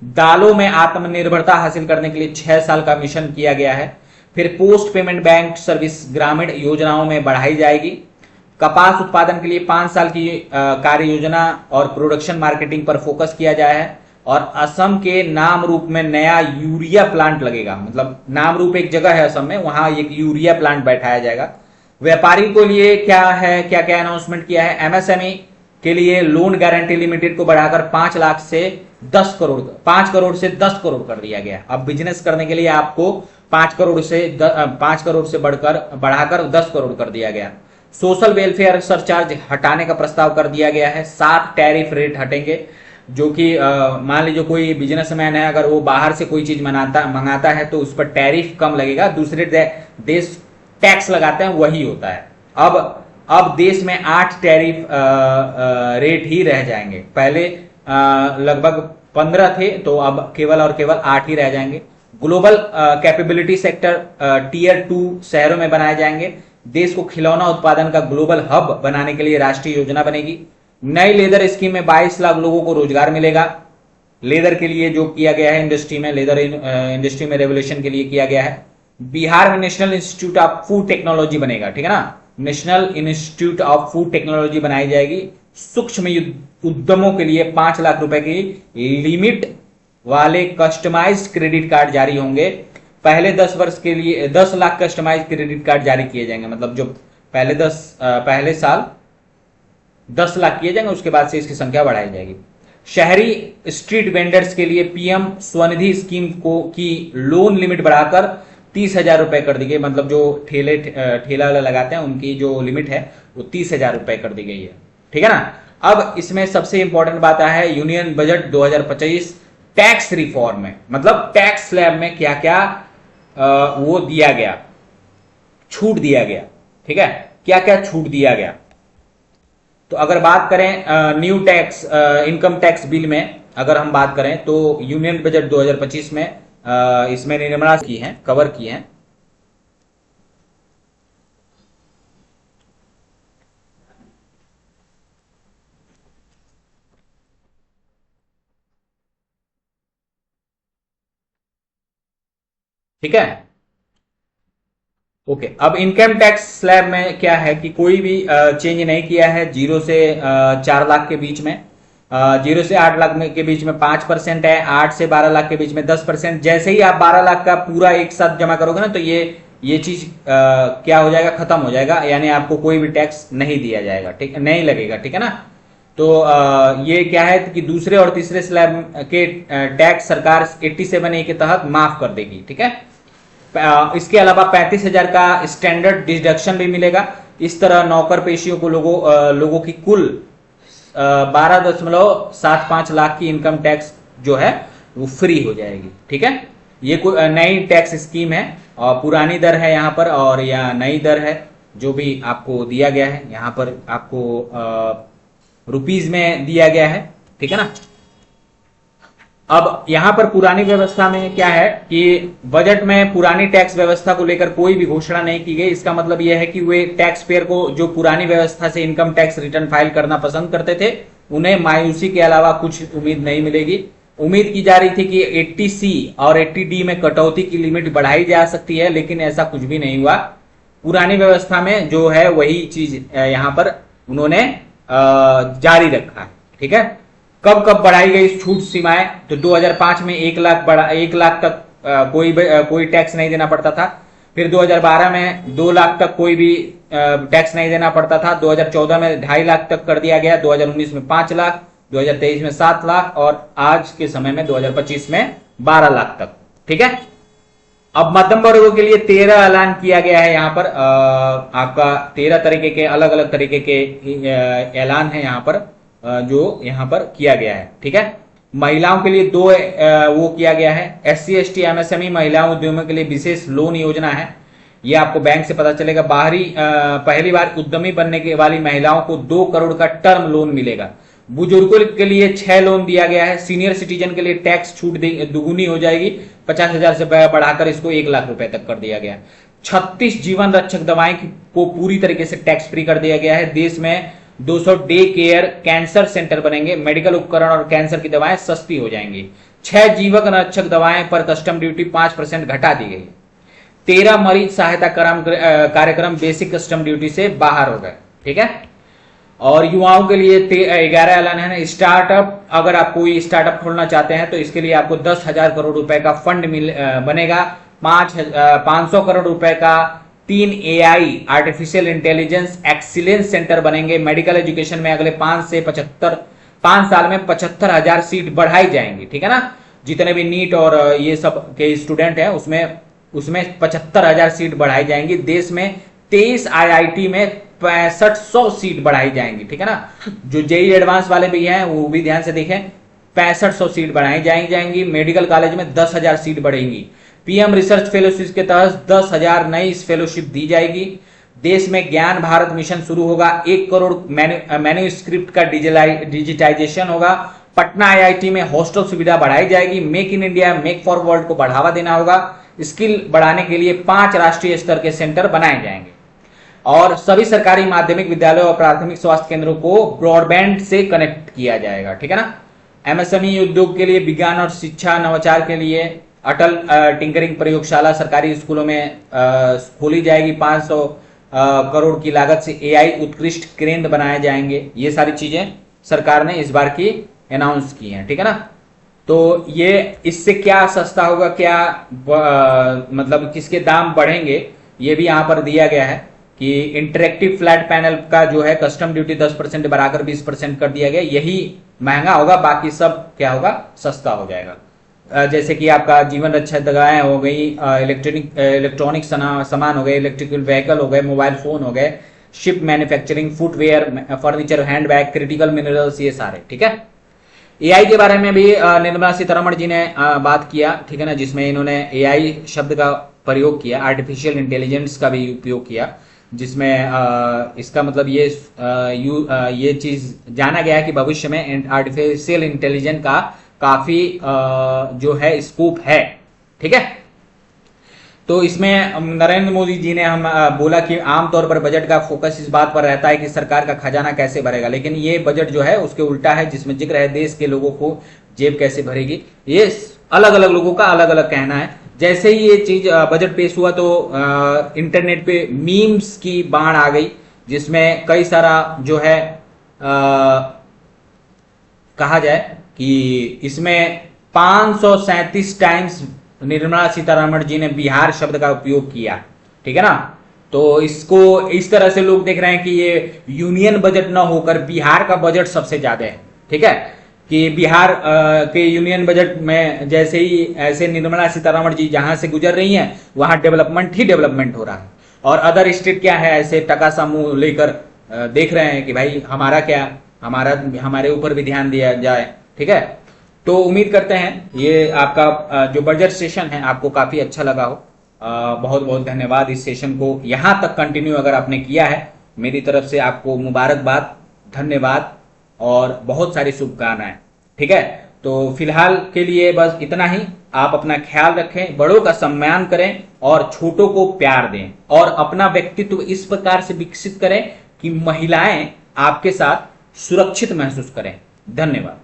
दालों में आत्मनिर्भरता हासिल करने के लिए 6 साल का मिशन किया गया है। फिर पोस्ट पेमेंट बैंक सर्विस ग्रामीण योजनाओं में बढ़ाई जाएगी। कपास उत्पादन के लिए 5 साल की कार्य योजना और प्रोडक्शन मार्केटिंग पर फोकस किया जाए है। और असम के नामरूप में नया यूरिया प्लांट लगेगा। मतलब नामरूप एक जगह है असम में, वहां एक यूरिया प्लांट बैठाया जाएगा। व्यापारी को लिए क्या है, क्या क्या अनाउंसमेंट किया है। एमएसएमई के लिए लोन गारंटी लिमिटेड को बढ़ाकर 5 लाख से 10 करोड़ 5 करोड़ से 10 करोड़ कर दिया गया। अब बिजनेस करने के लिए आपको 5 करोड़ से बढ़ाकर 10 करोड़ कर दिया गया। सोशल वेलफेयर सरचार्ज हटाने का प्रस्ताव कर दिया गया है। 7 टैरिफ रेट हटेंगे, जो कि मान लीजिए कोई बिजनेसमैन है, अगर वो बाहर से कोई चीज मंगाता है तो उस पर टैरिफ कम लगेगा। दूसरे देश टैक्स लगाते हैं, वही होता है। अब देश में 8 टैरिफ रेट ही रह जाएंगे। पहले लगभग 15 थे, तो अब केवल और केवल 8 ही रह जाएंगे। ग्लोबल कैपेबिलिटी सेक्टर टीयर 2 शहरों में बनाए जाएंगे। देश को खिलौना उत्पादन का ग्लोबल हब बनाने के लिए राष्ट्रीय योजना बनेगी। नई लेदर स्कीम में 22 लाख लोगों को रोजगार मिलेगा। लेदर के लिए जो किया गया है इंडस्ट्री में, लेदर इंडस्ट्री में रेवोल्यूशन के लिए किया गया है। बिहार में national institute of food technology बनेगा, ठीक है ना, national institute of food technology बनाई जाएगी। सूक्ष्म उद्यमों के लिए 5 लाख रुपए की लिमिट वाले कस्टमाइज्ड क्रेडिट कार्ड जारी होंगे। पहले 10 वर्ष के लिए 10 लाख कस्टमाइज्ड क्रेडिट कार्ड जारी किए जाएंगे, मतलब जो पहले साल 10 लाख किए जाएंगे, उसके बाद से इसकी संख्या बढ़ाई जाएगी। शहरी स्ट्रीट वेंडर्स के लिए पीएम स्वनिधि स्कीम को की लोन लिमिट बढ़ाकर 30,000 रुपए कर दी गई, मतलब जो ठेला लगाते हैं उनकी जो लिमिट है वो 30,000 रुपए कर दी गई है, ठीक है ना। अब इसमें सबसे इंपॉर्टेंट बात है यूनियन बजट 2025 टैक्स रिफॉर्म में, मतलब टैक्स स्लैब में क्या क्या वो दिया गया, छूट दिया गया, ठीक है, क्या क्या छूट दिया गया। तो अगर बात करें new tax income tax bill में अगर हम बात करें तो यूनियन बजट 2025 में इसमें निर्मला की है, कवर की है। ठीक है, ओके। अब इनकम टैक्स स्लैब में क्या है कि कोई भी चेंज नहीं किया है। 0 से 4 लाख के बीच में, 0 से 8 लाख के बीच में 5% है, 8 से 12 लाख के बीच में 10%। जैसे ही आप 12 लाख का पूरा एक साथ जमा करोगे ना तो ये चीज क्या हो जाएगा, खत्म हो जाएगा, यानी आपको कोई भी टैक्स नहीं दिया जाएगा, ठीक, नहीं लगेगा, ठीक है ना। तो ये क्या है कि दूसरे और तीसरे स्लैब के टैक्स सरकार 87A के तहत माफ कर देगी, ठीक है। इसके अलावा 35,000 का स्टैंडर्ड डिडक्शन भी मिलेगा। इस तरह नौकर पेशियों को लोगों की कुल 12.75 लाख की इनकम टैक्स जो है वो फ्री हो जाएगी, ठीक है। ये कोई नई टैक्स स्कीम है और पुरानी दर है यहाँ पर, और यह नई दर है जो भी आपको दिया गया है यहाँ पर, आपको रुपीज में दिया गया है, ठीक है ना। अब यहां पर पुरानी व्यवस्था में क्या है कि बजट में पुरानी टैक्स व्यवस्था को लेकर कोई भी घोषणा नहीं की गई। इसका मतलब यह है कि वे टैक्स पेयर को जो पुरानी व्यवस्था से इनकम टैक्स रिटर्न फाइल करना पसंद करते थे उन्हें मायूसी के अलावा कुछ उम्मीद नहीं मिलेगी। उम्मीद की जा रही थी कि 80C और 80D में कटौती की लिमिट बढ़ाई जा सकती है, लेकिन ऐसा कुछ भी नहीं हुआ। पुरानी व्यवस्था में जो है वही चीज यहां पर उन्होंने जारी रखा है, ठीक है। कब कब बढ़ाई गई छूट सीमाएं, तो 2005 में 1 लाख तक कोई टैक्स नहीं देना पड़ता था। फिर 2012 में 2 लाख तक कोई भी टैक्स नहीं देना पड़ता था। 2014 में 2.5 लाख तक कर दिया गया, 2019 में 5 लाख, 2023 में 7 लाख और आज के समय में 2025 में 12 लाख तक, ठीक है। अब मध्यम वर्गों के लिए 13 ऐलान किया गया है। यहाँ पर आपका 13 तरीके के अलग अलग तरीके के ऐलान है यहाँ पर जो यहाँ पर किया गया है, ठीक है। महिलाओं के लिए 2 वो किया गया है। SC ST MSME महिलाओं उद्यमियों के लिए विशेष लोन योजना है, ये आपको बैंक से पता चलेगा। पहली बार उद्यमी बनने के वाली महिलाओं को 2 करोड़ का टर्म लोन मिलेगा। बुजुर्गों के लिए 6 लोन दिया गया है। सीनियर सिटीजन के लिए टैक्स छूट दुगुनी हो जाएगी, 50,000 से बढ़ाकर इसको 1 लाख रुपए तक कर दिया गया। 36 जीवन रक्षक दवाएं को पूरी तरीके से टैक्स फ्री कर दिया गया है। देश में 200 डे केयर कैंसर सेंटर बनेंगे। मेडिकल उपकरण और कैंसर की दवाएं सस्ती हो जाएंगी। 6 जीवन रक्षक दवाएं पर कस्टम ड्यूटी 5% घटा दी गई। 13 मरीज सहायता कार्यक्रम बेसिक कस्टम ड्यूटी से बाहर हो गए, ठीक है। और युवाओं के लिए 11 ऐलान है। स्टार्टअप, अगर आप कोई स्टार्टअप खोलना चाहते हैं तो इसके लिए आपको 10,000 करोड़ रुपए का फंड बनेगा। 500 करोड़ रुपए का 3 AI artificial intelligence excellence centre बनेंगे। मेडिकल एजुकेशन में अगले 5 साल में 75,000 सीट बढ़ाई जाएंगी, ठीक है ना। जितने भी नीट और ये सब के स्टूडेंट हैं उसमें 75,000 सीट बढ़ाई जाएंगी। देश में 23 IIT में 6500 सीट बढ़ाई जाएंगी, ठीक है ना। जो JEE एडवांस वाले भी हैं वो भी ध्यान से देखें, 6500 सीट बढ़ाई जाएंगी। मेडिकल कॉलेज में 10,000 सीट बढ़ेंगी। PM रिसर्च फेलोशिप के तहत 10,000 नई फेलोशिप दी जाएगी। देश में ज्ञान भारत मिशन शुरू होगा। 1 करोड़ मैन्यूस्क्रिप्ट का डिजिटाइजेशन होगा पटना आईआईटी में हॉस्टल सुविधा बढ़ाई जाएगी। Make in India, make for world को बढ़ावा देना होगा। स्किल बढ़ाने के लिए 5 राष्ट्रीय स्तर के सेंटर बनाए जाएंगे और सभी सरकारी माध्यमिक विद्यालयों और प्राथमिक स्वास्थ्य केंद्रों को ब्रॉडबैंड से कनेक्ट किया जाएगा। ठीक है ना। एमएसएमई उद्योग के लिए विज्ञान और शिक्षा नवाचार के लिए अटल टिंकरिंग प्रयोगशाला सरकारी स्कूलों में खोली जाएगी। 500 करोड़ की लागत से एआई उत्कृष्ट केंद्र बनाए जाएंगे। ये सारी चीजें सरकार ने इस बार की अनाउंस की हैं। ठीक है ना। तो ये इससे क्या सस्ता होगा, क्या मतलब किसके दाम बढ़ेंगे, ये भी यहां पर दिया गया है कि इंटरेक्टिव फ्लैट पैनल का जो है कस्टम ड्यूटी 10% बढ़ाकर 20% कर दिया गया। यही महंगा होगा, बाकी सब क्या होगा, सस्ता हो जाएगा। जैसे कि आपका जीवन रक्षा दवाएं हो गई, इलेक्ट्रॉनिक सामान हो गए, इलेक्ट्रिकल व्हीकल हो गए, मोबाइल फोन हो गए, ship manufacturing, footwear, furniture, handbag, critical minerals, ये सारे। ठीक है। एआई के बारे में भी निर्मला सीतारमण जी ने बात किया। ठीक है ना, जिसमें इन्होंने एआई शब्द का प्रयोग किया, आर्टिफिशियल इंटेलिजेंस का भी उपयोग किया, जिसमें इसका मतलब ये चीज जाना गया कि भविष्य में आर्टिफिशियल इंटेलिजेंस का काफी जो है स्कोप है। ठीक है। तो इसमें नरेंद्र मोदी जी ने हम बोला कि आमतौर पर बजट का फोकस इस बात पर रहता है कि सरकार का खजाना कैसे भरेगा, लेकिन ये बजट जो है उसके उल्टा है, जिसमें जिक्र है देश के लोगों को जेब कैसे भरेगी। ये अलग अलग लोगों का अलग अलग कहना है। जैसे ही ये चीज बजट पेश हुआ तो इंटरनेट पे मीम्स की बाढ़ आ गई, जिसमें कई सारा जो है कहा जाए कि इसमें 537 टाइम्स निर्मला सीतारमण जी ने बिहार शब्द का उपयोग किया। ठीक है ना। तो इसको इस तरह से लोग देख रहे हैं कि ये यूनियन बजट ना होकर बिहार का बजट सबसे ज्यादा है। ठीक है। कि बिहार के यूनियन बजट में जैसे ही ऐसे निर्मला सीतारमण जी जहां से गुजर रही हैं वहां डेवलपमेंट ही डेवलपमेंट हो रहा है, और अदर स्टेट क्या है, ऐसे टका सा मुंह लेकर देख रहे हैं कि भाई हमारा क्या, हमारे ऊपर भी ध्यान दिया जाए। ठीक है। तो उम्मीद करते हैं ये आपका जो बजट सेशन है आपको काफी अच्छा लगा हो। बहुत बहुत धन्यवाद। इस सेशन को यहां तक कंटिन्यू अगर आपने किया है, मेरी तरफ से आपको मुबारकबाद, धन्यवाद और बहुत सारी शुभकामनाएं। ठीक है। तो फिलहाल के लिए बस इतना ही। आप अपना ख्याल रखें, बड़ों का सम्मान करें और छोटों को प्यार दें, और अपना व्यक्तित्व इस प्रकार से विकसित करें कि महिलाएं आपके साथ सुरक्षित महसूस करें। धन्यवाद।